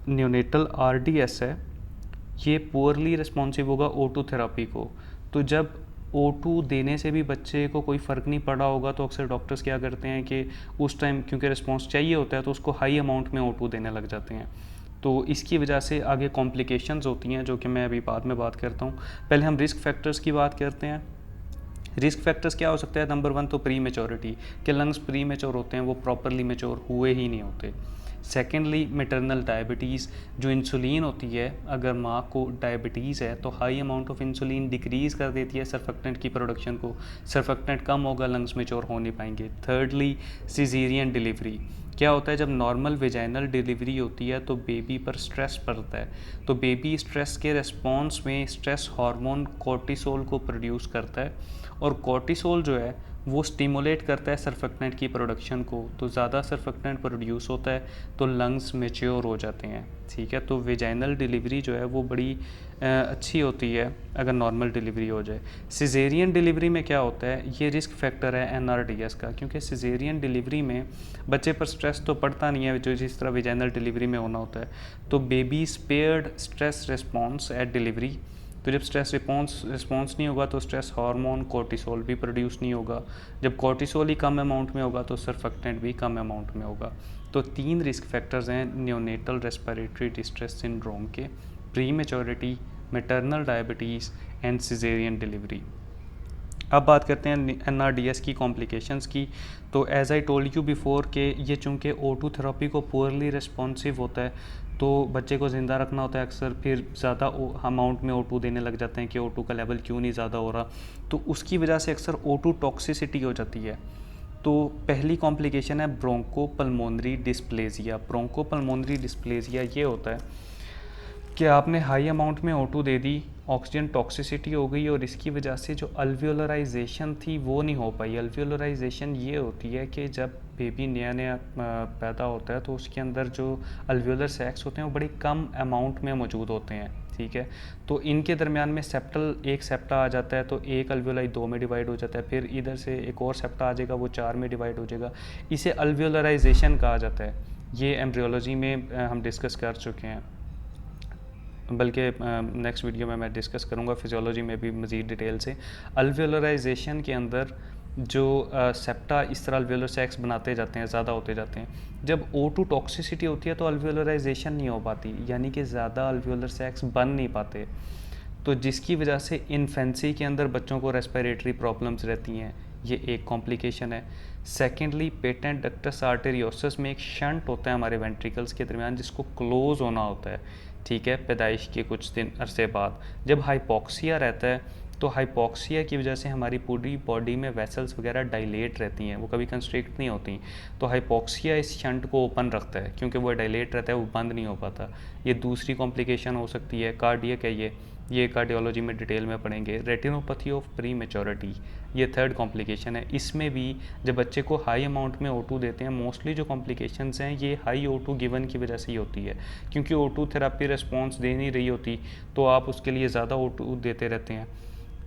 न्यूनेटल आरडीएस है ये पुअरली रिस्पॉन्सिव होगा O2 थेरापी को। तो जब O2 देने से भी बच्चे को कोई फ़र्क नहीं पड़ा होगा तो अक्सर डॉक्टर्स क्या करते हैं कि उस टाइम क्योंकि रिस्पॉन्स चाहिए होता है तो उसको हाई अमाउंट में O2 देने लग जाते हैं। तो इसकी वजह से आगे कॉम्प्लिकेशंस होती हैं जो कि मैं अभी बाद में बात करता हूँ। पहले हम रिस्क फैक्टर्स की बात करते हैं। रिस्क फैक्टर्स क्या हो सकता है? नंबर 1 तो प्री मेच्योरिटी, के लंग्स प्री मेच्योर होते हैं, वो प्रॉपरली मेच्योर हुए ही नहीं होते। सेकेंडली मेटरनल डायबिटीज़, जो इंसुलिन होती है, अगर माँ को डायबिटीज़ है तो high amount of insulin decrease कर देती है सर्फेक्टेंट की प्रोडक्शन को, सर्फेक्टेंट कम होगा, लंग्स मेच्योर हो नहीं पाएंगे। थर्डली सिजेरियन डिलीवरी, क्या होता है जब नॉर्मल वेजाइनल डिलीवरी होती है तो बेबी पर स्ट्रेस पड़ता है, तो बेबी स्ट्रेस के रिस्पॉन्स में स्ट्रेस हार्मोन कोर्टिसोल को प्रोड्यूस करता है, और कोर्टिसोल जो है वो स्टिमुलेट करता है सर्फेक्टेंट की प्रोडक्शन को, तो ज़्यादा सर्फेक्टेंट प्रोड्यूस होता है तो लंग्स मेच्योर हो जाते हैं। ठीक है, तो वेजाइनल डिलीवरी जो है वो बड़ी अच्छी होती है अगर नॉर्मल डिलीवरी हो जाए। सिजेरियन डिलीवरी में क्या होता है, ये रिस्क फैक्टर है एनआरडीएस का, क्योंकि सिजेरियन डिलीवरी में बच्चे पर स्ट्रेस तो पड़ता नहीं है जो जिस तरह वेजाइनल डिलीवरी में होना होता है, तो baby spared stress response at delivery. तो जब स्ट्रेस रिस्पॉन्स नहीं होगा तो स्ट्रेस हार्मोन कोर्टिसोल भी प्रोड्यूस नहीं होगा, जब कोर्टिसोल ही कम अमाउंट में होगा तो सर्फेक्टेंट भी कम अमाउंट में होगा। तो 3 रिस्क फैक्टर्स हैं न्योनेटल रेस्पिरेटरी डिस्ट्रेस सिंड्रोम के: prematurity, maternal diabetes and caesarean delivery. अब बात करते हैं एनआरडीएस की कॉम्प्लिकेशंस की। तो as I told you before के ये चूँकि O2 थेरेपी को पुअरली रिस्पॉन्सिव होता है तो बच्चे को ज़िंदा रखना होता है, अक्सर फिर ज़्यादा अमाउंट में O2 देने लग जाते हैं कि O2 का लेवल क्यों नहीं ज़्यादा हो रहा, तो उसकी वजह से अक्सर O2 टॉक्सिसिटी हो जाती है। तो पहली कॉम्प्लिकेशन है ब्रोंकोपल्मोनरी डिस्प्लेजिया। ब्रोंकोपल्मोनरी डिस्प्लेजिया ये होता है कि आपने हाई अमाउंट में O2 दे दी, ऑक्सीजन टॉक्सिसिटी हो गई और इसकी वजह से जो अल्वियोलराइजेशन थी वो नहीं हो पाई। अल्वियोलराइजेशन ये होती है कि जब बेबी नया नया पैदा होता है तो उसके अंदर जो अल्वियोलर सैक्स होते हैं वो बड़ी कम अमाउंट में मौजूद होते हैं। ठीक है, तो इनके दरमियान में सेप्टल एक सेप्टा आ जाता है तो एक अल्वियोलाई 2 में डिवाइड हो जाता है, फिर इधर से एक और सेप्टा आ जाएगा वो 4 में डिवाइड हो जाएगा, इसे अल्वियोलराइजेशन कहा जाता है। ये एम्ब्रियोलॉजी में हम डिस्कस कर चुके हैं, बल्कि नेक्स्ट वीडियो में मैं डिस्कस करूँगा फिजियोलॉजी में भी मज़ीद डिटेल से। अल्वियोलराइजेशन के अंदर जो सेप्टा इस तरह अल्वियोलर सैक्स बनाते जाते हैं, ज़्यादा होते जाते हैं। जब O2 टॉक्सिसिटी होती है तो अल्वियोलराइजेशन नहीं हो पाती, यानी कि ज़्यादा अल्वियोलर सैक्स बन नहीं पाते, तो जिसकी वजह से इन्फेंसी के अंदर बच्चों को रेस्पिरेटरी प्रॉब्लम्स रहती हैं। ये एक कॉम्प्लिकेशन है। सेकेंडली पेटेंट डक्टस आर्टेरियोसिस में एक शंट होता है हमारे वेंट्रिकल्स के दरमियान जिसको क्लोज होना होता है। ठीक है, पैदाइश के कुछ दिन अरसे बाद जब हाइपोक्सिया रहता है तो हाइपोक्सिया की वजह से हमारी पूरी बॉडी में वेसल्स वगैरह डायलेट रहती हैं, वो कभी कंस्ट्रिक्ट नहीं होती, तो हाइपोक्सिया इस शंट को ओपन रखता है, क्योंकि वो डायलेट रहता है वो बंद नहीं हो पाता। ये दूसरी कॉम्प्लिकेशन हो सकती है। कार्डियक है ये कार्डियोलॉजी में डिटेल में पढ़ेंगे। रेटिनोपैथी ऑफ प्री मेच्योरिटी, ये थर्ड कॉम्प्लिकेशन है। इसमें भी जब बच्चे को हाई अमाउंट में O2 देते हैं, मोस्टली जो कॉम्प्लिकेशंस हैं ये हाई O2 गिवन की वजह से ही होती है, क्योंकि O2 थेरापी रिस्पॉन्स दे नहीं रही होती तो आप उसके लिए ज़्यादा O2 देते रहते हैं।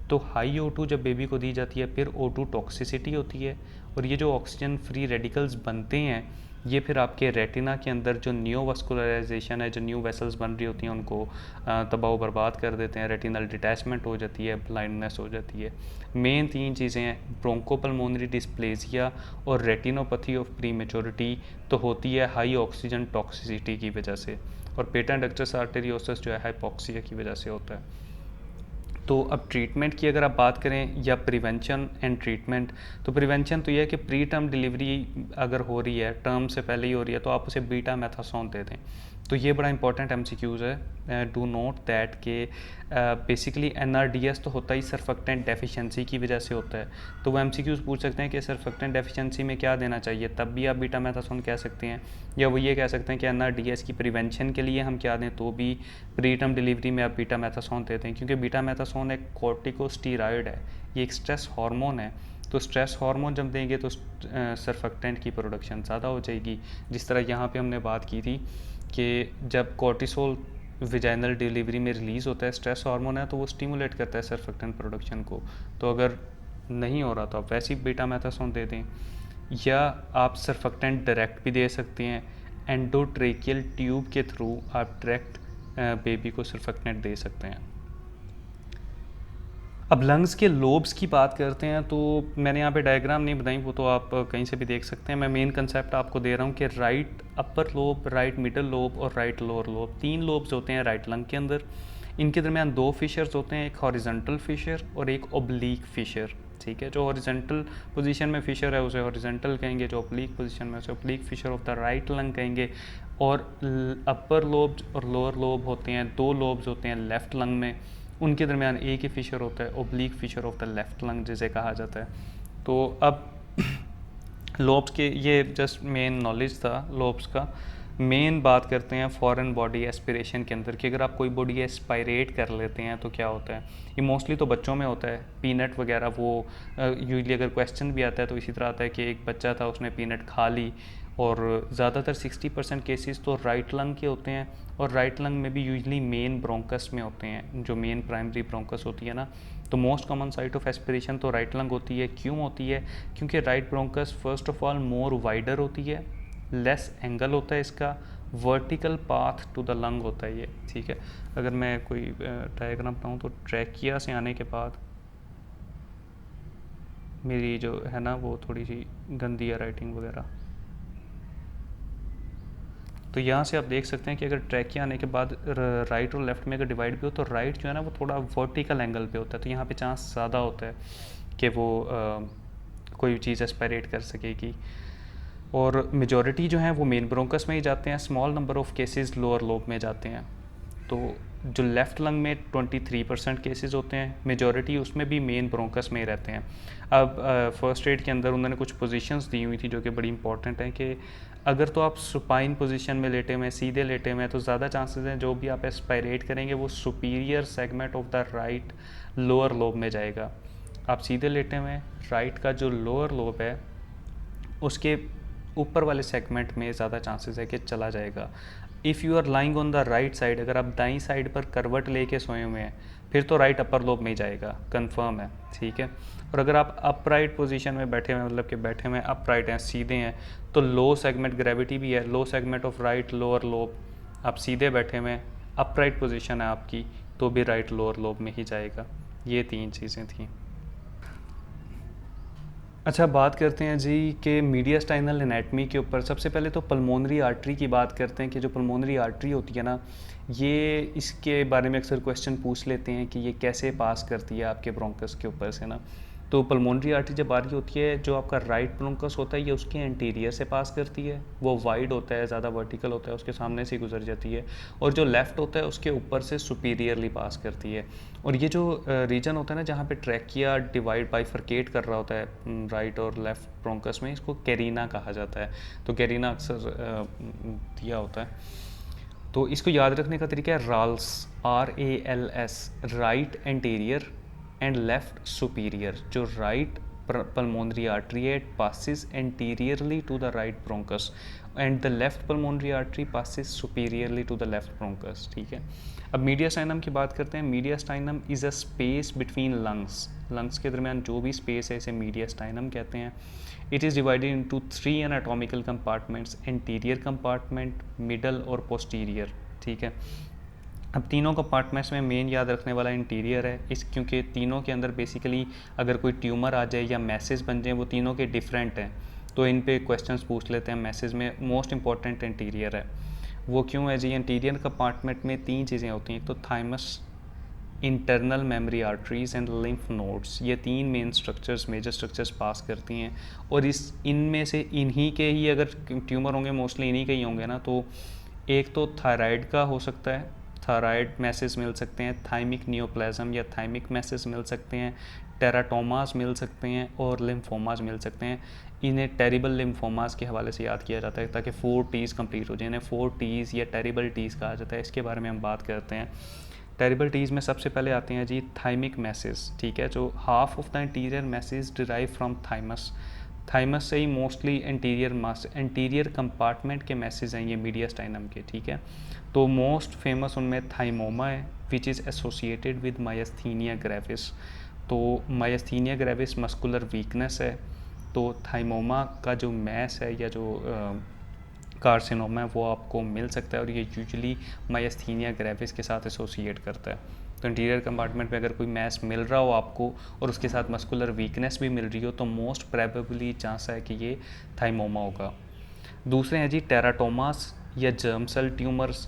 तो हाई O2 जब बेबी को दी जाती है फिर O2 टॉक्सिसिटी होती है, और ये जो ऑक्सीजन फ्री रेडिकल्स बनते हैं ये फिर आपके रेटिना के अंदर जो न्यूवास्कुलराइजेशन है, जो न्यू वेसल्स बन रही होती हैं उनको तबाह बर्बाद कर देते हैं, रेटिनल डिटैचमेंट हो जाती है, ब्लाइंडनेस हो जाती है। मेन 3 चीज़ें हैं, ब्रोंकोपल्मोनरी डिस्प्लेजिया और रेटिनोपैथी ऑफ प्री मेच्योरिटी, तो होती है हाई ऑक्सीजन टॉक्सिसिटी की वजह से, और पेटेंट डक्टस आर्टेरियोसिस जो है हाइपोक्सिया की वजह से होता है। तो अब ट्रीटमेंट की अगर आप बात करें या प्रिवेंशन एंड ट्रीटमेंट, तो प्रिवेंशन तो यह है कि प्री टर्म डिलीवरी अगर हो रही है, टर्म से पहले ही हो रही है, तो आप उसे बीटा मैथासोन दे दें। तो ये बड़ा इंपॉर्टेंट MCQs है। डू नोट दैट के बेसिकली NRDS तो होता ही सर्फेक्टेंट डेफिशिएंसी की वजह से होता है, तो वो MCQs पूछ सकते हैं कि सर्फेक्टेंट डेफिशिएंसी में क्या देना चाहिए, तब भी आप बीटा मैथासोन कह सकते हैं, या वो ये कह सकते हैं कि NRDS की प्रिवेंशन के लिए हम क्या दें, तो भी प्री टर्म डिलीवरी में आप बीटा मैथासोन देते हैं, क्योंकि बीटा मैथासोन एक कॉर्टिकोस्टीरॉइड है, ये एक स्ट्रेस हार्मोन है। तो स्ट्रेस हार्मोन जब देंगे तो सर्फेक्टेंट की प्रोडक्शन ज़्यादा हो जाएगी, जिस तरह यहाँ पे हमने बात की थी कि जब कॉर्टिसोल विजाइनल डिलीवरी में रिलीज़ होता है, स्ट्रेस हार्मोन है, तो वो स्टिमुलेट करता है सर्फेक्टेंट प्रोडक्शन को। तो अगर नहीं हो रहा तो आप वैसे ही बीटामेथासोन दे दें, या आप सर्फेक्टेंट डायरेक्ट भी दे सकते हैं। एंडोट्रेकियल ट्यूब के थ्रू आप डायरेक्ट बेबी को सर्फेक्टेंट दे सकते हैं। अब लंग्स के लोब्स की बात करते हैं, तो मैंने यहाँ पे डायग्राम नहीं बनाई, वो तो आप कहीं से भी देख सकते हैं। मैं मेन कंसेप्ट आपको दे रहा हूँ कि right upper lobe, right middle lobe और राइट लोअर लोब, 3 लोब्स होते हैं राइट लंग के अंदर। इनके दरमियान 2 फिशर्स होते हैं, एक हॉरिजॉन्टल फिशर और एक ओब्लीक फिशर। ठीक है, जो हॉरिजॉन्टल पोजीशन में फिशर है उसे हॉरिजॉन्टल कहेंगे, जो ओब्लीक पोजीशन में उसे oblique fissure of the right lung कहेंगे। और अपर लोब और लोअर लोब होते हैं, 2 लोब्स होते हैं लेफ्ट लंग में, उनके दरमियान एक ही फिशर होता है, oblique fissure of the left lung जिसे कहा जाता है। तो अब लोब्स के, ये जस्ट मेन नॉलेज था लोब्स का। मेन बात करते हैं फॉरेन बॉडी एस्पिरेशन के अंदर कि अगर आप कोई बॉडी एस्पायरेट कर लेते हैं तो क्या होता है। ये मोस्टली तो बच्चों में होता है, पीनट वगैरह, वो यूजली अगर क्वेश्चन भी आता है तो इसी तरह आता है कि एक बच्चा था उसने पीनट खा ली, और ज़्यादातर 60% केसेस तो राइट लंग के होते हैं, और राइट लंग में भी यूजली मेन ब्रोंकस में होते हैं, जो मेन प्राइमरी ब्रोंकस होती है ना। तो most common site of aspiration तो राइट लंग होती है। क्यों होती है? क्योंकि right bronchus first of all more wider होती है, लेस एंगल होता है इसका, vertical path to the lung होता है ये। ठीक है, अगर मैं कोई डायग्राम बनाऊँ तो ट्रैकिया से आने के बाद मेरी जो है ना वो थोड़ी सी गंदी है राइटिंग वगैरह, तो यहाँ से आप देख सकते हैं कि अगर ट्रैकिया आने के बाद राइट और लेफ्ट में अगर डिवाइड भी हो तो राइट जो है ना वो थोड़ा वर्टिकल एंगल पे होता है, तो यहाँ पे चांस ज़्यादा होता है कि वो कोई चीज़ एस्पायरेट कर सकेगी। और मेजॉरिटी जो है वो मेन ब्रोंकस में ही जाते हैं, small number of cases lower lobe में जाते हैं। तो जो लेफ़्ट लंग में 23% केसेस होते हैं, मेजॉरिटी उसमें भी मेन ब्रोंकस में ही रहते हैं। अब फर्स्ट एड के अंदर उन्होंने कुछ पोजीशंस दी हुई थी जो कि बड़ी इंपॉर्टेंट हैं कि अगर तो आप सुपाइन पोजीशन में लेटे हुए, सीधे लेटे हुए हैं, तो ज़्यादा चांसेस हैं जो भी आप एस्पायरेट करेंगे वो superior segment of the right lower lobe में जाएगा। आप सीधे लेटे हुए हैं, राइट का जो लोअर लोब है उसके ऊपर वाले सेगमेंट में ज़्यादा चांसेस है कि चला जाएगा। If you are lying on the right side, अगर आप दाईं साइड पर करवट लेके सोए हुए हैं, फिर तो राइट अपर लोब में ही जाएगा, कंफर्म है। ठीक है, और अगर आप अपराइट पोजीशन में बैठे हुए हैं, मतलब कि बैठे हुए हैं अपराइट हैं, सीधे हैं, तो लो सेगमेंट ग्रेविटी भी है, low segment of right lower lobe, आप सीधे बैठे हुए हैं, अपराइट पोजीशन है आपकी, तो भी राइट लोअर लोब में ही जाएगा। ये 3 चीज़ें थी। अच्छा, बात करते हैं जी कि मीडियास्टाइनल एनाटमी के ऊपर। सबसे पहले तो पल्मोनरी आर्टरी की बात करते हैं कि जो पल्मोनरी आर्टरी होती है ना, ये इसके बारे में अक्सर क्वेश्चन पूछ लेते हैं कि ये कैसे पास करती है आपके ब्रोंकस के ऊपर से ना। तो पल्मोनरी आर्टरी जब आ रही होती है, जो आपका राइट ब्रोंकस होता है ये उसके एंटीरियर से पास करती है, वो वाइड होता है, ज़्यादा वर्टिकल होता है, उसके सामने से गुजर जाती है। और जो लेफ़्ट होता है उसके ऊपर से सुपीरियरली पास करती है। और ये जो रीजन होता है ना जहाँ पे ट्रैकिया डिवाइड बाइफरकेट कर रहा होता है राइट और लेफ़्ट ब्रोंकस में, इसको कैरिना कहा जाता है। तो कैरिना अक्सर दिया होता है, तो इसको याद रखने का तरीका है राल्स, RALS, right anterior and left superior. जो राइट पल्मोनरी आर्टरी है, it passes anteriorly to the right bronchus and the left pulmonary artery passes superiorly to the left bronchus। ठीक है, अब मीडियास्टाइनम की बात करते हैं। Mediastinum is a space between lungs, lungs के दरमियान जो भी स्पेस है इसे मीडियास्टाइनम कहते हैं। It is divided into 3 anatomical compartments, anterior compartment, middle और पोस्टीरियर। ठीक है, अब तीनों कंपार्टमेंट्स में मेन याद रखने वाला इंटीरियर है, इस क्योंकि तीनों के अंदर बेसिकली अगर कोई ट्यूमर आ जाए या मैसेज बन जाए, वो तीनों के डिफरेंट हैं, तो इन पे क्वेश्चंस पूछ लेते हैं। मैसेज में मोस्ट इंपॉर्टेंट इंटीरियर है। वो क्यों है जी? इंटीरियर कंपार्टमेंट में 3 चीज़ें होती हैं, एक तो thymus, internal mammary arteries and lymph nodes, ये 3 मेन स्ट्रक्चर्स, मेजर स्ट्रक्चर्स पास करती हैं। और इनमें से इन्हीं के ही अगर ट्यूमर होंगे, मोस्टली इन्हीं के ही होंगे ना, तो एक तो थायराइड का हो सकता है, थायराइड मैसेज मिल सकते हैं, थाइमिक नियोप्लाज्म या थाइमिक मैसेज मिल सकते हैं, टेराटोमास मिल सकते हैं और लिम्फोमास मिल सकते हैं। इन्हें टेरिबल लिम्फोमास के हवाले से याद किया जाता है ताकि 4 T's कंप्लीट हो जाए। इन्हें 4 T's या टेरिबल T's कहा जाता है। इसके बारे में हम बात करते हैं। टेरिबल T's में सबसे पहले आते हैं जी थाइमिक मैसेज। ठीक है, जो half of the interior message derive from thymus. Thymus से ही मोस्टली एंटीरियर कंपार्टमेंट के मैसेज हैं ये मीडियास्टाइनम के, ठीक है। तो मोस्ट फेमस उनमें थाइमोमा है which is associated with myasthenia gravis. तो मायस्थीनिया ग्रेविस मस्कुलर वीकनेस है, तो थाइमोमा का जो मैस है या जो कार्सिनोमा है वो आपको मिल सकता है, और ये यूजुअली मायस्थीनिया ग्रेविस के साथ एसोसिएट करता है। तो इंटीरियर कंपार्टमेंट में अगर कोई मैस मिल रहा हो आपको और उसके साथ मस्कुलर वीकनेस भी मिल रही हो तो मोस्ट प्रोबेबली चांस है कि ये थाइमोमा होगा। दूसरे हैं जी टेराटोमास या जर्म सेल ट्यूमर्स।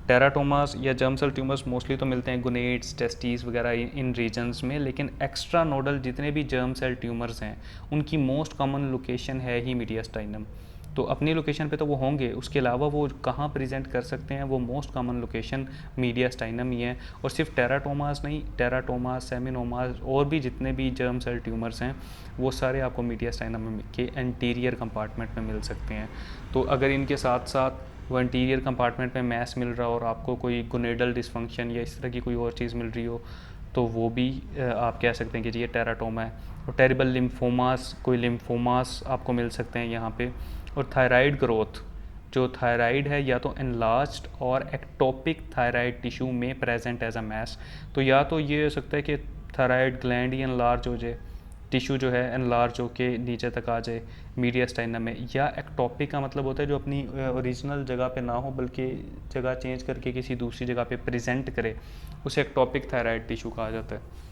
टेराटोमास या जर्म सेल ट्यूमर्स मोस्टली तो मिलते हैं गोनेड्स, टेस्टीज वगैरह इन रीजन्स में, लेकिन एक्स्ट्रा नोडल जितने भी जर्म सेल ट्यूमर्स हैं उनकी मोस्ट कॉमन लोकेशन है ही मीडियास्टाइनम। तो अपनी लोकेशन पे तो वो होंगे, उसके अलावा वो कहाँ प्रेजेंट कर सकते हैं, वो मोस्ट कॉमन लोकेशन मीडियास्टाइनम ही है। और सिर्फ टेराटोमास नहीं, टेराटोमास, सेमिनोमास और भी जितने भी जर्म सेल ट्यूमर्स हैं वो सारे आपको मीडियास्टाइनम के एंटीरियर कंपार्टमेंट में मिल सकते हैं। तो अगर इनके साथ साथ वो एंटीरियर कंपार्टमेंट में मैस मिल रहा हो और आपको कोई गोनेडल डिसफंक्शन या इस तरह की कोई और चीज़ मिल रही हो तो वो भी आप कह सकते हैं कि जी ये टेराटोमा है। और टेरिबल लिम्फोमास, कोई लिम्फोमास आपको मिल सकते हैं यहाँ पे। और थायराइड ग्रोथ, जो थायराइड है या तो एनलार्ज्ड और एक्टोपिक थायराइड टिश्यू में प्रेजेंट एज अ मैस। तो या तो ये हो सकता है कि थायराइड ग्लैंड ही एनलार्ज हो जाए, टिश्यू जो है एनलार्ज होके नीचे तक आ जाए मीडियास्टाइनम में, या एक्टोपिक का मतलब होता है जो अपनी ओरिजिनल जगह पे ना हो बल्कि जगह चेंज करके किसी दूसरी जगह पे प्रेजेंट करे, उसे एक्टोपिक थायराइड टिश्यू कहा जाता है।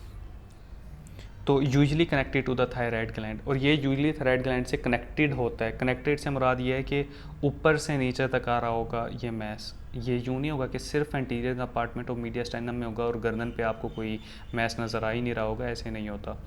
तो usually connected to the thyroid gland, और ये यूजली थायराइड ग्लैंड से कनेक्टेड होता है। कनेक्टेड से मुराद ये है कि ऊपर से नीचे तक आ रहा होगा ये मैस। ये यूँ नहीं होगा कि सिर्फ एंटीरियर कंपार्टमेंट ऑफ मीडियास्टाइनम में होगा और गर्दन पे आपको कोई मैस नज़र आ ही नहीं रहा होगा, ऐसे नहीं होता।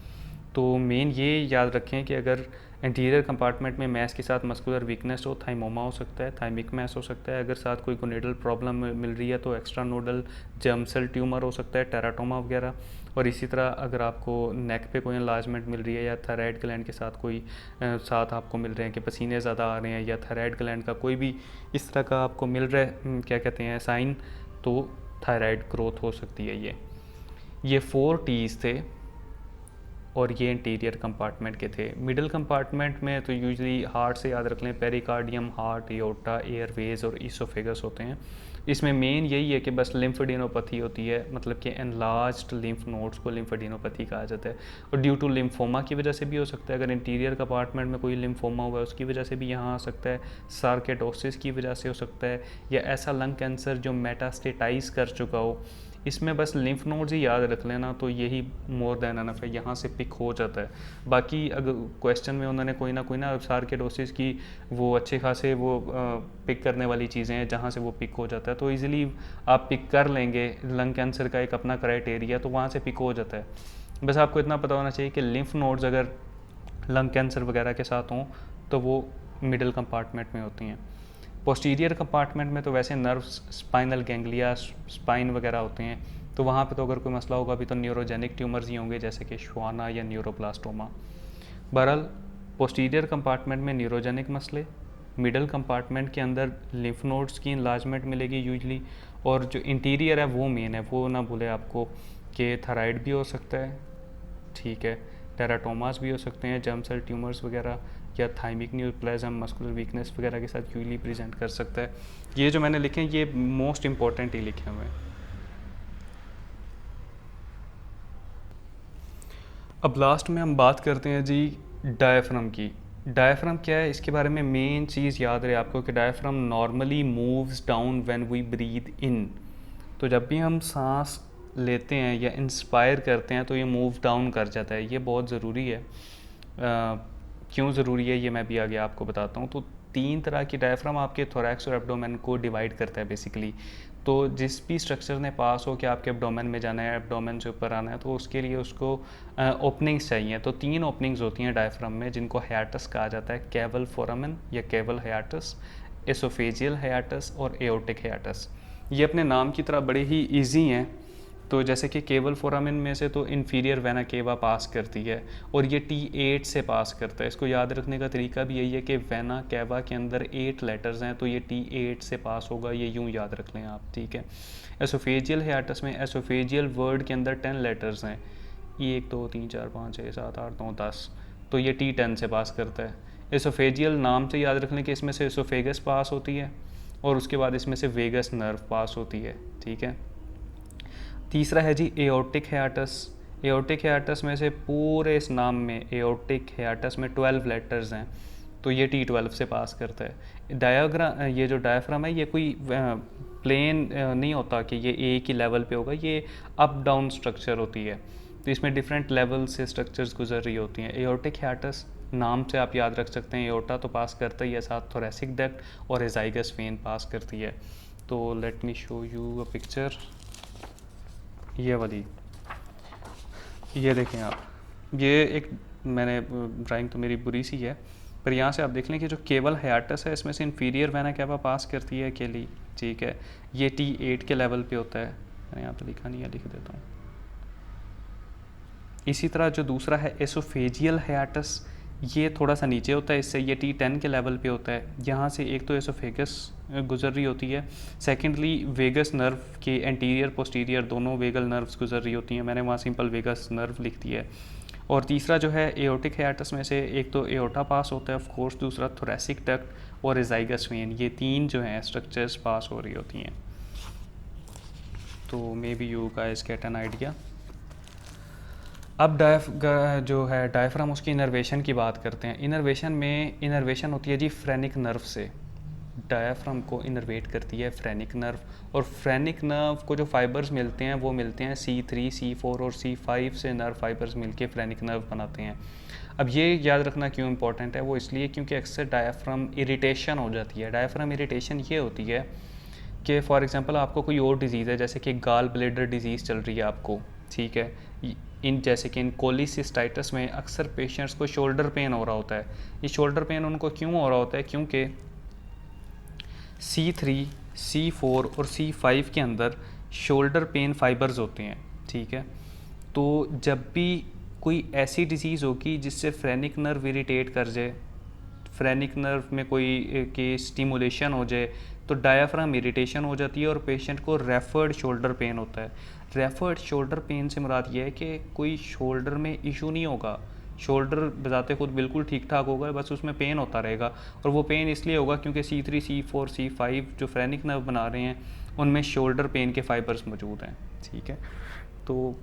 तो मेन ये याद रखें कि अगर इंटीरियर कंपार्टमेंट में मैस के साथ मस्कुलर वीकनेस हो, थाइमोमा हो सकता है, थाइमिक मैस हो सकता है। अगर साथ कोई गोनेडल प्रॉब्लम मिल रही है तो extra nodal germ cell tumour हो सकता है, टेराटोमा वगैरह। और इसी तरह अगर आपको नेक पे कोई एनलार्जमेंट मिल रही है या थायराइड ग्लैंड के साथ कोई साथ आपको मिल रहे हैं कि पसीने ज़्यादा आ रहे हैं, या थायराइड ग्लैंड का कोई भी इस तरह का आपको मिल रहा है क्या कहते हैं साइन, तो थायराइड ग्रोथ हो सकती है। ये 4 टीज़ थे और ये इंटीरियर कंपार्टमेंट के थे। मिडिल कंपार्टमेंट में तो यूजली हार्ट से याद रख लें, पेरिकार्डियम, हार्ट, एओर्टा, एयरवेज और ईसोफेगस होते हैं। इसमें मेन यही है कि बस लिम्फेडिनोपैथी होती है, मतलब कि एनलार्ज्ड लिम्फ नोड्स को लिम्फेडिनोपैथी कहा जाता है। और ड्यू टू लिम्फोमा की वजह से भी हो सकता है, अगर इंटीरियर कंपार्टमेंट में कोई लिम्फोमा हुआ है उसकी वजह से भी यहाँ आ सकता है। सार्केडोसिस की वजह से हो सकता है, या ऐसा लंग कैंसर जो मेटास्टेटाइज कर चुका हो। इसमें बस लिम्फ नोड्स ही याद रख लेना तो यही मोर देन एनफ है, यहाँ से पिक हो जाता है। बाकी अगर क्वेश्चन में उन्होंने कोई ना सार्केडोसिस की वो अच्छे खासे वो पिक करने वाली चीज़ें हैं जहाँ से वो पिक हो जाता है, तो इजीली आप पिक कर लेंगे। लंग कैंसर का एक अपना क्राइटेरिया तो वहाँ से पिक हो जाता है। बस आपको इतना पता होना चाहिए कि लिम्फ नोड्स अगर लंग कैंसर वगैरह के साथ हों तो वो मिडिल कंपार्टमेंट में होती हैं। पोस्टीरियर कंपार्टमेंट में तो वैसे नर्व्स, स्पाइनल गैंग्लिया, स्पाइन वगैरह होते हैं, तो वहाँ पे तो अगर कोई मसला होगा अभी तो न्यूरोजेनिक ट्यूमर्स ही होंगे जैसे कि श्वाना या न्यूरोब्लास्टोमा। बहरहाल पोस्टीरियर कंपार्टमेंट में न्यूरोजेनिक मसले, मिडल कंपार्टमेंट के अंदर लिम्फ नोड्स की इनलार्जमेंट मिलेगी यूजली, और जो इंटीरियर है वो मेन है, वो ना भूले आपको कि थायराइड भी हो सकता है, ठीक है, टेराटोमास भी हो सकते हैं, जर्म सेल ट्यूमर्स वगैरह, या थाइमिक न्यूप्लाज्म मस्कुलर वीकनेस वगैरह के साथ यूजली प्रेजेंट कर सकता है। ये जो मैंने लिखे हैं ये मोस्ट इंपॉर्टेंट ही लिखे हुए हैं। अब लास्ट में हम बात करते हैं जी डायफ्राम की। डायफ्राम क्या है, इसके बारे में मेन चीज़ याद रहे आपको कि diaphragm normally moves down when we breathe in. तो जब भी हम सांस लेते हैं या इंस्पायर करते हैं तो ये मूव डाउन कर जाता है, ये बहुत ज़रूरी है। क्यों ज़रूरी है ये मैं भी आगे आपको बताता हूँ। तो 3 तरह की डायफ्राम आपके थोरैक्स और एब्डोमेन को डिवाइड करता है बेसिकली। तो जिस भी स्ट्रक्चर ने पास हो कि आपके एब्डोमेन में जाना है, एब्डोमेन से ऊपर आना है, तो उसके लिए उसको ओपनिंग्स चाहिए। तो 3 ओपनिंग्स होती हैं डायफ्राम में जिनको हाइएटस कहा जाता है, कैवल फोरामेन या कैवल हाइएटस, एसोफेजियल हाइएटस और एओर्टिक हाइएटस। ये अपने नाम की तरह बड़े ही ईजी हैं। तो जैसे कि केवल फोरामेन में से तो इन्फीरियर वेना केवा पास करती है और ये T8 से पास करता है। इसको याद रखने का तरीका भी यही है कि वेना केवा के अंदर 8 लेटर्स हैं तो ये T8 से पास होगा, ये यूँ याद रख लें आप, ठीक है। एसोफेजियल हाइएटस में एसोफेजियल वर्ड के अंदर 10 लेटर्स हैं, 1 2 3 4 5 6 7 8 9 10, तो ये T10 से पास करता है। एसोफेजियल नाम से याद रख लें कि इसमें से एसोफेगस पास होती है और उसके बाद इसमें से वेगस नर्व पास होती है, ठीक है। तीसरा है जी एओर्टिक हियाटस। एओर्टिक हियाटस में से पूरे इस नाम में एओर्टिक हियाटस में 12 लेटर्स हैं, तो ये T12 से पास करता है। ये जो डायफ्राम है ये कोई प्लेन नहीं होता कि ये एक ही लेवल पे होगा, ये अप डाउन स्ट्रक्चर होती है, तो इसमें डिफरेंट लेवल से स्ट्रक्चर्स गुजर रही होती हैं। एओर्टिक हियाटस नाम से आप याद रख सकते हैं, एओर्टा तो पास करता ही है, साथ थोरेसिक डक्ट और एजाइगस वेन पास करती है। तो let me show you a picture, ये वाली, ये देखें आप, ये एक मैंने ड्राइंग तो मेरी बुरी सी है, पर यहाँ से आप देख लें कि जो केवल हियाटस है इसमें से इंफीरियर वेना कैवा पास करती है अकेली, ठीक है। ये T8 के लेवल पे होता है, मैंने यहाँ पे लिखा नहीं है, लिख देता हूँ। इसी तरह जो दूसरा है एसोफेजियल हियाटस, ये थोड़ा सा नीचे होता है इससे, ये T10 के लेवल पे होता है। यहाँ से एक तो एसोफेगस गुजर रही होती है, सेकेंडली वेगस नर्व के एंटीरियर पोस्टीरियर दोनों वेगल नर्व्स गुजर रही होती हैं, मैंने वहाँ सिंपल वेगस नर्व लिख दिया है। और तीसरा जो है एओर्टिक हियाटस में से एक तो एओर्टा पास होता है ऑफ कोर्स, दूसरा थोरेसिक डक्ट और एजाइगस वेन, ये तीन जो हैं स्ट्रक्चर्स पास हो रही होती हैं। तो may be you guys get an idea. अब जो है डायफ्राम, उसकी इनर्वेशन की बात करते हैं। इनर्वेशन में इनर्वेशन होती है जी फ्रेनिक नर्व से, डायफ्राम को इनर्वेट करती है फ्रेनिक नर्व, और फ्रेनिक नर्व को जो फाइबर्स मिलते हैं वो मिलते हैं C3, C4 और C5 से नर्व फाइबर्स मिलके फ्रेनिक नर्व बनाते हैं। अब ये याद रखना क्यों इंपॉर्टेंट है, वो इसलिए क्योंकि अक्सर डायफ्राम इरिटेशन हो जाती है। डायफ्राम इरिटेशन ये होती है कि फॉर एग्जांपल आपको कोई और डिजीज़ है, जैसे कि गाल ब्लेडर डिजीज़ चल रही है आपको, ठीक है, जैसे कि इन कोलिसिस्टाइटिस में अक्सर पेशेंट्स को शोल्डर पेन हो रहा होता है। ये शोल्डर पेन उनको क्यों हो रहा होता है, क्योंकि C3, C4 और C5 के अंदर शोल्डर पेन फाइबर्स होते हैं, ठीक है। तो जब भी कोई ऐसी डिजीज़ होगी जिससे फ्रेनिक नर्व इरिटेट कर जाए, फ्रेनिक नर्व में कोई की स्टिमुलेशन हो जाए, तो डायाफ्राम इरिटेशन हो जाती है और पेशेंट को रेफर्ड शोल्डर पेन होता है। रेफर्ड शोल्डर पेन से मुराद ये है कि कोई शोल्डर में इशू नहीं होगा, शोल्डर बजाते खुद बिल्कुल ठीक ठाक होगा, बस उसमें पेन होता रहेगा, और वो पेन इसलिए होगा क्योंकि C3, C4, C5 जो फ्रेनिक नर्व बना रहे हैं उनमें शोल्डर पेन के फाइबर्स मौजूद हैं, ठीक है। तो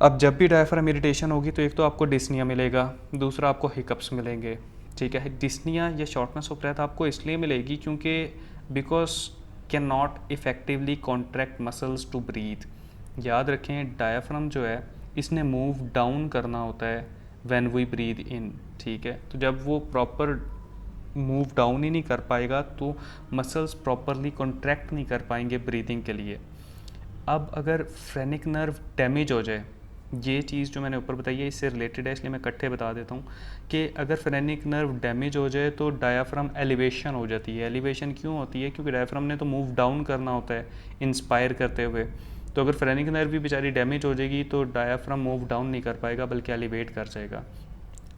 अब जब भी डायफ्राम इरिटेशन होगी तो एक तो आपको डिस्निया मिलेगा, दूसरा आपको हिकअप्स मिलेंगे, ठीक है। डिस्निया या शॉर्टनेस ऑफ ब्रेथ आपको इसलिए मिलेगी क्योंकि because can not effectively contract muscles to breathe. याद रखें डायफ्राम जो है इसने मूव डाउन करना होता है व्हेन वी ब्रीथ इन, ठीक है। तो जब वो प्रॉपर मूव डाउन ही नहीं कर पाएगा तो मसल्स प्रॉपरली कॉन्ट्रैक्ट नहीं कर पाएंगे ब्रीदिंग के लिए। अब अगर फ्रेनिक नर्व डैमेज हो जाए, ये चीज़ जो मैंने ऊपर बताई है इससे रिलेटेड है, इसलिए मैं इकट्ठे बता देता हूँ कि अगर फ्रेनिक नर्व डैमेज हो जाए तो डायाफ्राम एलिवेशन हो जाती है। एलिवेशन क्यों होती है, क्योंकि डायाफ्राम ने तो मूव डाउन करना होता है इंस्पायर करते हुए, तो अगर फ्रेनिक नर्व भी बेचारी डैमेज हो जाएगी तो डायाफ्राम मूव डाउन नहीं कर पाएगा बल्कि एलिवेट कर जाएगा।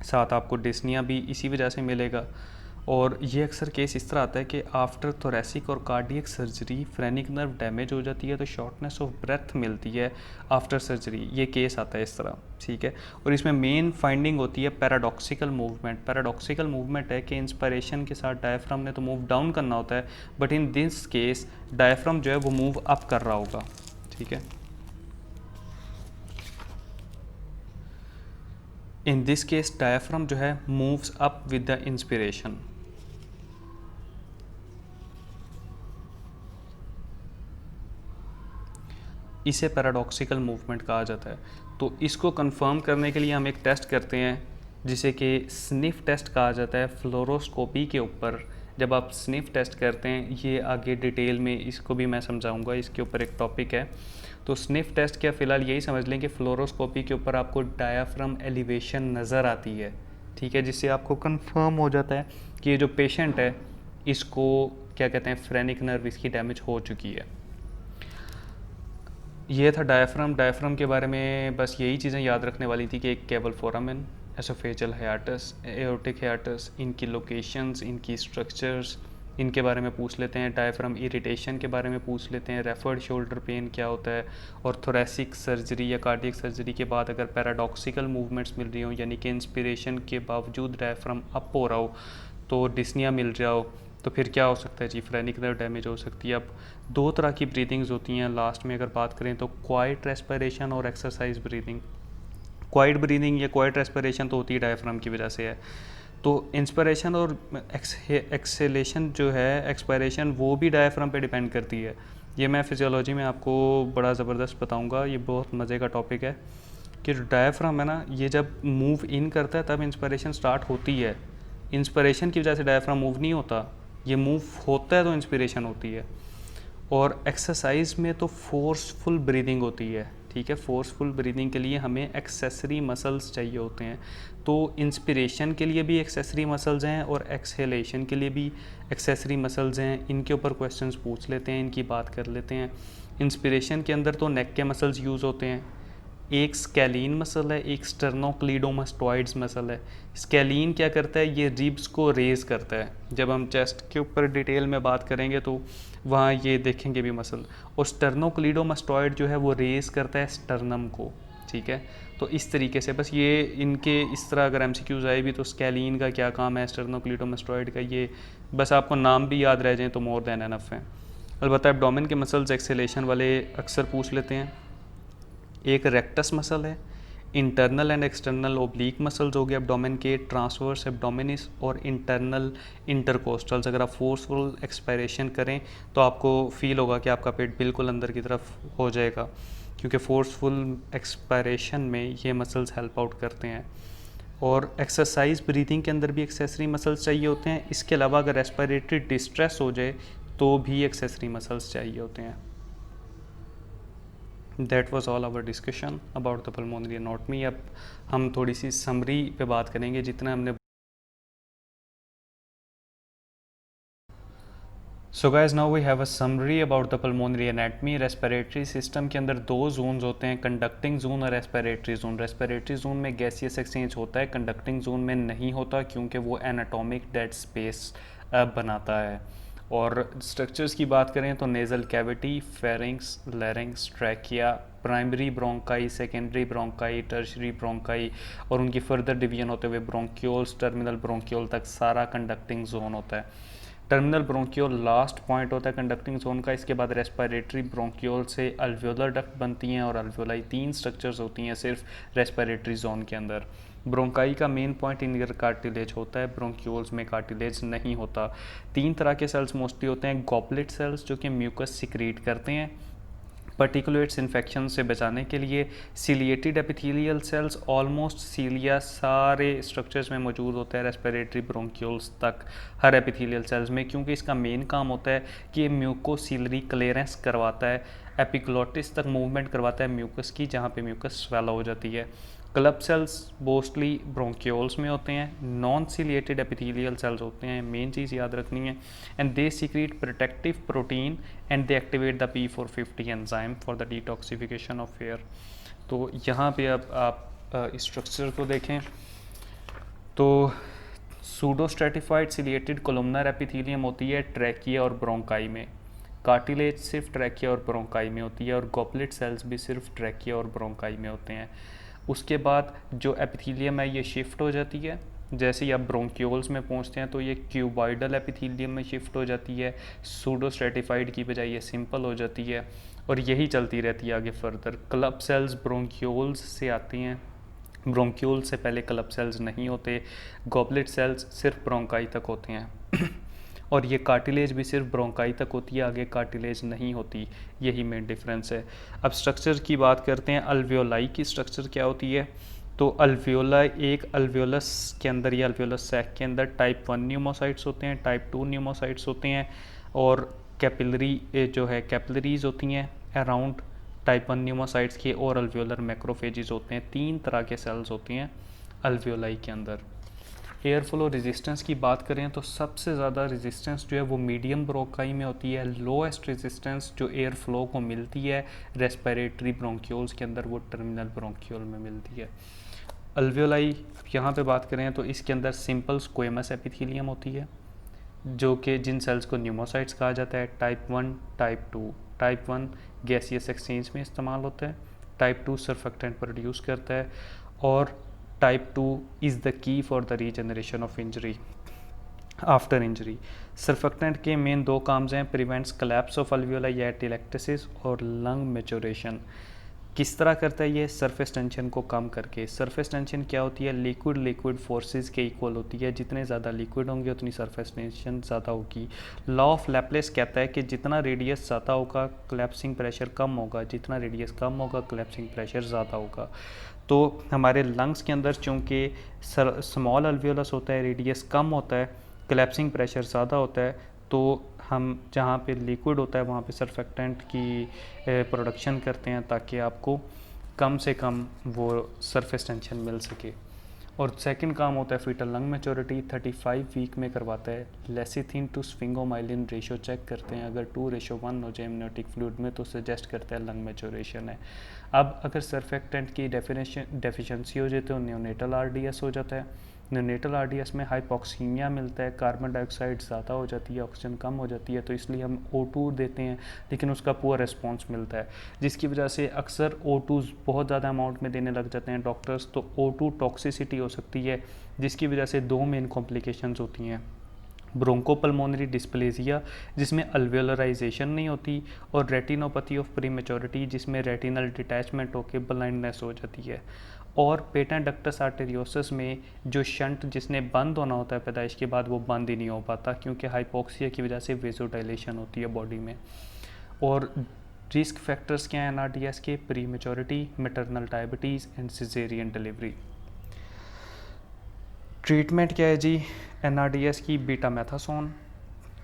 साथ आपको डिस्निया भी इसी वजह से मिलेगा। और ये अक्सर केस इस तरह आता है कि आफ्टर थोरेसिक और cardiac surgery phrenic nerve damage हो जाती है तो शॉर्टनेस ऑफ ब्रेथ मिलती है आफ्टर सर्जरी, ये केस आता है इस तरह, ठीक है। और इसमें मेन फाइंडिंग होती है पैराडॉक्सिकल मूवमेंट। पैराडॉक्सिकल मूवमेंट है कि इंस्पायरेशन के साथ डायफ्राम ने तो मूव डाउन करना होता है, but in this case diaphragm जो है वो मूव अप कर रहा होगा, ठीक है। इन दिस केस डायफ्राम जो है moves up with the inspiration. इसे पैराडॉक्सिकल मूवमेंट कहा जाता है। तो इसको कंफर्म करने के लिए हम एक टेस्ट करते हैं जिसे कि स्निफ टेस्ट कहा जाता है फ्लोरोस्कोपी के ऊपर। जब आप स्निफ टेस्ट करते हैं, ये आगे डिटेल में इसको भी मैं समझाऊंगा, इसके ऊपर एक टॉपिक है। तो स्निफ टेस्ट क्या, फ़िलहाल यही समझ लें कि फ्लोरोस्कोपी के ऊपर आपको डायाफ्राम एलिवेशन नज़र आती है, ठीक है, जिससे आपको कंफर्म हो जाता है कि ये जो पेशेंट है इसको क्या कहते हैं, फ्रेनिक नर्व इसकी डैमेज हो चुकी है। ये था डायफ्राम के बारे में बस यही चीज़ें याद रखने वाली थी कि एक केबल फोरामेन, एसोफेजियल हियाटस, एओर्टिक हियाटस, इनकी लोकेशंस, इनकी स्ट्रक्चर्स, इनके बारे में पूछ लेते हैं, डायफ्राम इरिटेशन के बारे में पूछ लेते हैं, रेफर्ड शोल्डर पेन क्या होता है, और थोरेसिक सर्जरी या कार्डियक सर्जरी के बाद अगर पैराडॉक्सिकल मूवमेंट्स मिल रही हो, यानी कि इंस्पिरेशन के बावजूद डायफ्राम अप हो रहा हो, तो डिस्निया मिल रहा हो, तो फिर क्या हो सकता है जी, फ्रेनिक नर्व डैमेज हो सकती है। अब दो तरह की ब्रीदिंग्स होती हैं लास्ट में अगर बात करें तो, क्वाइट रेस्पिरेशन और एक्सरसाइज ब्रीदिंग। क्वाइट ब्रीदिंग या क्वाइट रेस्पिरेशन तो होती है डायफ्राम की वजह से है, तो इंस्पिरेशन और एक्सेलेशन जो है, एक्सपायरेशन, वो भी डायफ्राम पे डिपेंड करती है। ये मैं फिजियोलॉजी में आपको बड़ा ज़बरदस्त बताऊंगा, ये बहुत मज़े का टॉपिक है कि डायफ्राम है ना, ये जब मूव इन करता है तब इंस्पिरेशन स्टार्ट होती है। इंस्पिरेशन की वजह से डायफ्राम मूव नहीं होता, ये मूव होता है तो इंस्पिरेशन होती है। और एक्सरसाइज में तो फोर्सफुल ब्रीदिंग होती है, ठीक है। फोर्सफुल ब्रीदिंग के लिए हमें एक्सेसरी मसल्स चाहिए होते हैं, तो इंस्पिरेशन के लिए भी एक्सेसरी मसल्स हैं और एक्सहेलेशन के लिए भी एक्सेसरी मसल्स हैं। इनके ऊपर क्वेश्चंस पूछ लेते हैं, इनकी बात कर लेते हैं। इंस्पिरेशन के अंदर तो नेक के मसल्स यूज़ होते हैं, एक स्कैलीन मसल है, एक स्टर्नोक्लीडोमास्टॉइड्स मसल है। स्कैलीन क्या करता है, ये रिब्स को रेज करता है। जब हम चेस्ट के ऊपर डिटेल में बात करेंगे तो वहाँ ये देखेंगे भी मसल। और स्टर्नोक्लीडोमास्टॉइड जो है वो रेज करता है स्टर्नम को, ठीक है। तो इस तरीके से बस ये इनके इस तरह अगर एमसीक्यूज आए भी तो स्कैलीन का क्या काम है, स्टर्नोक्लीडोमास्टॉइड का, ये बस आपको नाम भी याद रह जाए तो मोर देन एनफ है। अलबत्ता एब्डोमेन के मसल्स एक्सेलेशन वाले अक्सर पूछ लेते हैं। एक रेक्टस मसल है, internal and external oblique muscles हो गए एब्डोमेन के, ट्रांसवर्स एब्डोमिनिस और इंटरनल इंटरकोस्टल्स। अगर आप फोर्सफुल एक्सपायरेशन करें तो आपको फील होगा कि आपका पेट बिल्कुल अंदर की तरफ हो जाएगा, क्योंकि फोर्सफुल एक्सपायरेशन में ये मसल्स हेल्प आउट करते हैं। और एक्सरसाइज ब्रीदिंग के अंदर भी एक्सेसरी मसल्स चाहिए होते हैं। इसके अलावा अगर रेस्पिरेटरी डिस्ट्रेस हो जाए तो भी एक्सेसरी मसल्स चाहिए होते हैं। That was all our discussion about the pulmonary anatomy। अब हम थोड़ी सी समरी पे बात करेंगे जितना हमने। So guys, now we have a summary about the pulmonary anatomy. Respiratory system के अंदर दो जोन्स होते हैं, कंडक्टिंग जोन और रेस्पिरेटरी जोन। रेस्पिरेटरी जोन में गैसियस एक्सचेंज होता है, कंडक्टिंग जोन में नहीं होता, क्योंकि वो एनाटॉमिक डेड स्पेस बनाता है। और स्ट्रक्चर्स की बात करें तो nasal cavity, pharynx, लैरिंग्स, trachea, primary bronchi, secondary bronchi, tertiary bronchi, और उनकी फर्दर डिवीजन होते हुए ब्रोंक्यूल्स, टर्मिनल ब्रोंक्यूल तक सारा कंडक्टिंग जोन होता है। टर्मिनल ब्रोंक्यूल लास्ट पॉइंट होता है कंडक्टिंग जोन का। इसके बाद रेस्पिरेटरी ब्रोंक्यूल से अल्वियोलर डक्ट बनती हैं, और अल्वियोलाई 3 स्ट्रक्चर्स होती हैं सिर्फ रेस्पिरेटरी जोन के अंदर। ब्रोंकाई का मेन पॉइंट इनर कार्टिलेज होता है, ब्रोंक्यूल्स में कार्टिलेज नहीं होता। 3 तरह के सेल्स मोस्टली होते हैं, गॉबलेट सेल्स जो कि म्यूकस सिक्रीट करते हैं पर्टिकुलेट्स इन्फेक्शन से बचाने के लिए, सीलिएटेड एपिथेलियल सेल्स ऑलमोस्ट सीलिया सारे स्ट्रक्चर्स में मौजूद होता है, रेस्पिरेटरी ब्रोंक्यूल्स तक हर एपिथेलियल सेल्स में, क्योंकि इसका मेन काम होता है कि ये म्यूकोसिलरी क्लियरेंस करवाता है, एपिग्लोटिस तक मूवमेंट करवाता है म्यूकस की, जहाँ पे म्यूकस स्वेलो हो जाती है। क्लब सेल्स मोस्टली ब्रोंक्यूल्स में होते हैं, नॉन सीलिएटेड एपिथेलियल सेल्स होते हैं, मेन चीज़ याद रखनी है। And they secret protective protein and they activate the P450 enzyme for the detoxification of air. तो यहाँ पे अब आप स्ट्रक्चर को देखें तो सूडोस्ट्रेटिफाइड सीलिएटेड कोलुमनर एपिथेलियम होती है ट्रैकिया और ब्रोंकाई में, कार्टिलेज सिर्फ ट्रैकिया और ब्रोंकाई में होती है, और गॉबलेट सेल्स भी सिर्फ ट्रैकिया और ब्रोंकाई में होते हैं। उसके बाद जो एपिथेलियम है ये शिफ्ट हो जाती है, जैसे ही आप ब्रोंक्यूल्स में पहुंचते हैं तो ये क्यूबॉइडल एपिथेलियम में शिफ्ट हो जाती है, सूडोस्ट्रेटिफाइड की बजाय ये सिंपल हो जाती है, और यही चलती रहती है आगे फर्दर। क्लब सेल्स ब्रोंक्यूल्स से आती हैं, ब्रोंक्यूल से पहले क्लब सेल्स नहीं होते, गॉबलेट सेल्स सिर्फ ब्रोंकाई तक होते हैं और ये कार्टिलेज भी सिर्फ ब्रोंकाई तक होती है, आगे कार्टिलेज नहीं होती, यही मेन डिफरेंस है। अब स्ट्रक्चर की बात करते हैं, अल्वियोलाई की स्ट्रक्चर क्या होती है। तो अल्वियोला एक अल्वियोलस के अंदर या अल्वियोलस सैक के अंदर टाइप 1 न्यूमोसाइट्स होते हैं, टाइप 2 न्यूमोसाइट्स होते हैं, और कैपिलरी जो है कैपिलरीज होती हैं अराउंड टाइप 1 न्यूमोसाइट्स के, और अल्वियोलर मैक्रोफेजेस होते हैं। 3 तरह के सेल्स होती हैं अल्वियोलाई के अंदर। एयर फ्लो रेजिस्टेंस की बात करें तो सबसे ज़्यादा रेजिस्टेंस जो है वो मीडियम ब्रोंकाई में होती है, लोएस्ट रेजिस्टेंस जो एयर फ्लो को मिलती है रेस्पिरेटरी ब्रोंक्यूल्स के अंदर वो टर्मिनल ब्रोंक्यूल में मिलती है। अल्वियोलाई यहाँ पे बात करें तो इसके अंदर सिंपल स्क्वेमस एपिथेलियम होती है, जो कि जिन सेल्स को न्यूमोसाइट्स कहा जाता है। Type 1, type 2। Type 1 gaseous exchange में इस्तेमाल होता है, टाइप 2 सर्फेक्टेंट प्रोड्यूस करता है, और type 2 is the key for the regeneration of injury after injury. Surfactant के मेन दो काम्स हैं, प्रिवेंट्स कोलैप्स ऑफ अल्वियोलाई या टेलेक्टेसिस, और लंग मैच्योरेशन। किस तरह करता है ये? सरफेस टेंशन को कम करके। सरफेस टेंशन क्या होती है? लिक्विड लिक्विड फोर्सेस के इक्वल होती है, जितने ज़्यादा लिक्विड होंगे उतनी सरफेस टेंशन ज़्यादा होगी। लॉ ऑफ लैप्लेस कहता है कि जितना रेडियस ज़्यादा होगा कोलैप्सिंग प्रेशर कम होगा, जितना रेडियस कम होगा कोलैप्सिंग प्रेशर ज़्यादा होगा। तो हमारे लंग्स के अंदर चूँकि स्मॉल अल्वियोलस होता है, रेडियस कम होता है, कोलैप्सिंग प्रेशर ज़्यादा होता है, तो हम जहाँ पे लिक्विड होता है वहाँ पे सरफेक्टेंट की प्रोडक्शन करते हैं ताकि आपको कम से कम वो सरफेस टेंशन मिल सके। और सेकंड काम होता है फीटल लंग मैच्योरिटी, 35 वीक में करवाता है। Lecithin to sphingomyelin ratio check करते हैं, अगर 2:1 हो जाए एमनियोटिक फ्लूइड में तो सजेस्ट करता है लंग मैच्योरेशन है। अब अगर सरफेक्टेंट की डेफिशिएंसी हो जाए तो न्यूनेटल आरडीएस हो जाता है। न्यूनेटल आरडीएस में हाइपोक्सीमिया मिलता है, कार्बन डाइऑक्साइड ज़्यादा हो जाती है, ऑक्सीजन कम हो जाती है, तो इसलिए हम O2 देते हैं लेकिन उसका पुअर रिस्पॉन्स मिलता है, जिसकी वजह से अक्सर O2 बहुत ज़्यादा अमाउंट में देने लग जाते हैं डॉक्टर्स, तो O2 टॉक्सिसिटी हो सकती है, जिसकी वजह से दो मेन कॉम्प्लिकेशंस होती हैं। ब्रोंकोपल्मोनरी डिस्प्लेजिया जिसमें अल्वेलराइजेशन नहीं होती, और रेटिनोपैथी ऑफ प्रीमेच्योरिटी जिसमें रेटिनल डिटैचमेंट होकर ब्लाइंडनेस हो जाती है। और पेटेंट डक्टस आर्टेरियोसिस में जो शंट जिसने बंद होना होता है पैदाइश के बाद वो बंद ही नहीं हो पाता, क्योंकि हाइपोक्सिया की वजह से वेजोडाइलेशन होती है बॉडी में। और रिस्क फैक्टर्स क्या हैं एनआरडीएस के? Prematurity, maternal diabetes and caesarean delivery. Treatment क्या है जी एनआरडीएस की? बीटामेथासोन,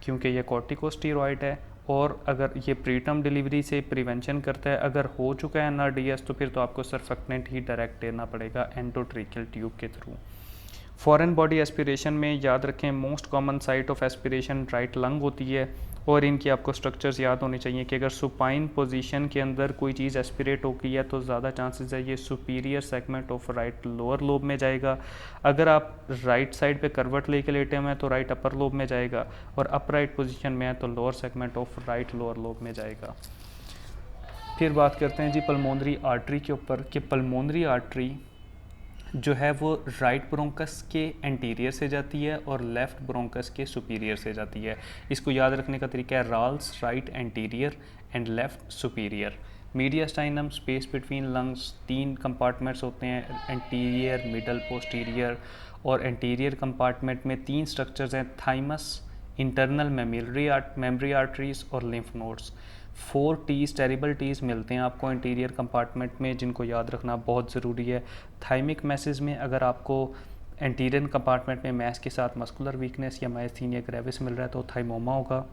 क्योंकि ये कॉर्टिकोस्टेरॉइड है, और अगर ये प्रीटर्म डिलीवरी से प्रिवेंशन करता है। अगर हो चुका है एनआरडीएस तो फिर तो आपको सरफेक्टेंट ही डायरेक्ट देना पड़ेगा एंडोट्रेकियल ट्यूब के थ्रू। फॉरेन बॉडी एस्पिरेशन में याद रखें most common site of aspiration right lung होती है, और इनकी आपको स्ट्रक्चर्स याद होने चाहिए कि अगर सुपाइन पोजीशन के अंदर कोई चीज़ एस्पिरेट हो गई है तो ज़्यादा चांसेस है ये superior segment of right lower lobe में जाएगा। अगर आप राइट साइड पे करवट लेके लेटे हुए हैं तो राइट अपर लोब में जाएगा, और अपराइट पोजीशन में है तो lower segment of right lower lobe में जाएगा। फिर बात करते हैं जी पल्मोनरी आर्टरी के ऊपर, कि पल्मोनरी आर्टरी जो है वो राइट ब्रोंकस के एंटीरियर से जाती है और लेफ़्ट ब्रोंकस के सुपीरियर से जाती है। इसको याद रखने का तरीका है RALS right anterior and left superior. Mediastinum space between lungs 3 compartments होते हैं, एंटीरियर, मिडल, पोस्टीरियर। और एंटीरियर कंपार्टमेंट में 3 स्ट्रक्चर्स हैं, थाइमस, इंटरनल मेमोरी आर्टरीज और lymph nodes. 4 Ts, terrible Ts मिलते हैं आपको इंटीरियर कंपार्टमेंट में, जिनको याद रखना बहुत ज़रूरी है। थाइमिक मैसेज में अगर आपको एंटीरियर कंपार्टमेंट में मैस के साथ मस्कुलर वीकनेस या मायस्थीनिया ग्रेविस मिल रहा है तो थाइमोमा होगा।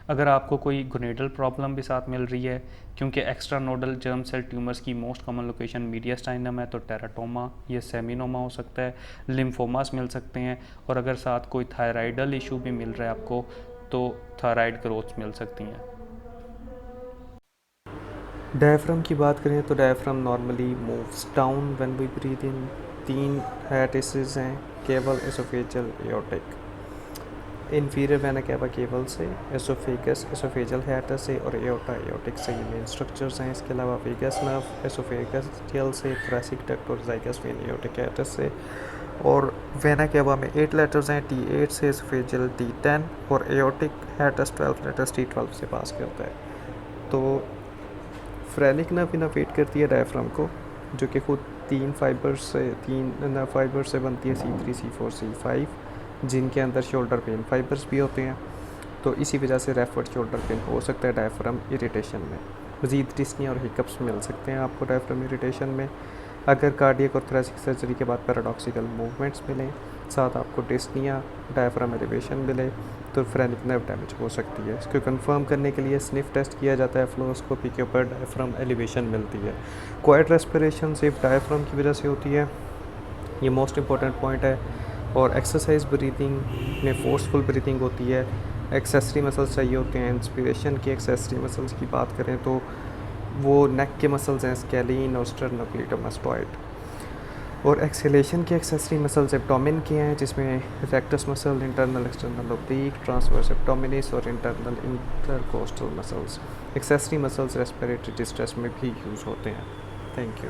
अगर आपको कोई गोनेडल प्रॉब्लम भी साथ मिल रही है, क्योंकि extra nodal germ cell tumours की मोस्ट कॉमन लोकेशन मीडियास्टाइनम है, तो टेराटोमा या सेमिनोमा हो सकता है, लिम्फोमास मिल सकते हैं। और अगर साथ कोई थायराइडल इशू भी मिल रहा है आपको तो थायराइड ग्रोथ मिल सकती हैं। डायफ्राम की बात करें तो diaphragm normally moves down when we breathe in. 3 hiatuses हैं, caval, oesophageal, aortic. Inferior vena cava केवल से, एसोफेगस एसोफेजियल हाइटिस से, और एओर्टा एओर्टिक से, ये मेन स्ट्रक्चर्स हैं। इसके अलावा वेगस नर्व एसोफेगसियल से, थोरैसिक डक्ट और जाइगस वेन एओर्टिक हाइटिस से। और वेना केवा में 8 लेटर्स हैं, T8 से एसोफेजियल T10, और एओर्टिक हाइटिस 12 लेटर्स T12 से पास करता है। तो फ्रेनिक नर्व इनोवेट करती है डायफ्राम को, जो कि खुद 3 फाइबर से बनती है, C3, C4, C5, जिनके अंदर शोल्डर पेन फाइबर्स भी होते हैं। तो इसी वजह से रेफर्ड शोल्डर पेन हो सकता है डायफ्राम इरिटेशन में। मज़ीद डिस्नी और हिकअप्स मिल सकते हैं आपको डायफ्राम इरिटेशन में। अगर कार्डियक और थोरैसिक सर्जरी के बाद पैराडॉक्सिकल मूवमेंट्स मिलें, साथ आपको डिस्निया, डायफ्राम एलिवेशन मिले, तो फ्रेनिक नर्व डैमेज हो सकती है। इसको कंफर्म करने के लिए स्निफ टेस्ट किया जाता है, फ्लोरोस्कोपी के ऊपर डायफ्राम एलिवेशन मिलती है। क्वाइट रेस्पिरेशन सिर्फ डायफ्राम की वजह से होती है, ये मोस्ट इंपॉर्टेंट पॉइंट है। और एक्सरसाइज ब्रीथिंग में फोर्सफुल ब्रीथिंग होती है। एक्सेसरी मसल्स चाहिए होते हैं। इंस्पिरेशन की एक्सेसरी मसल्स की बात करें तो वो नेक के मसल्स हैं, स्केलिन और स्टर्नोक्लीटोमास्टॉइड। और एक्सेलेशन की एक्सेसरी मसल्स एब्डोमेन के हैं, जिसमें rectus muscle, internal external oblique, transverse abdominis और internal intercostal muscles. Accessory muscles respiratory distress में भी यूज़ होते हैं। Thank you.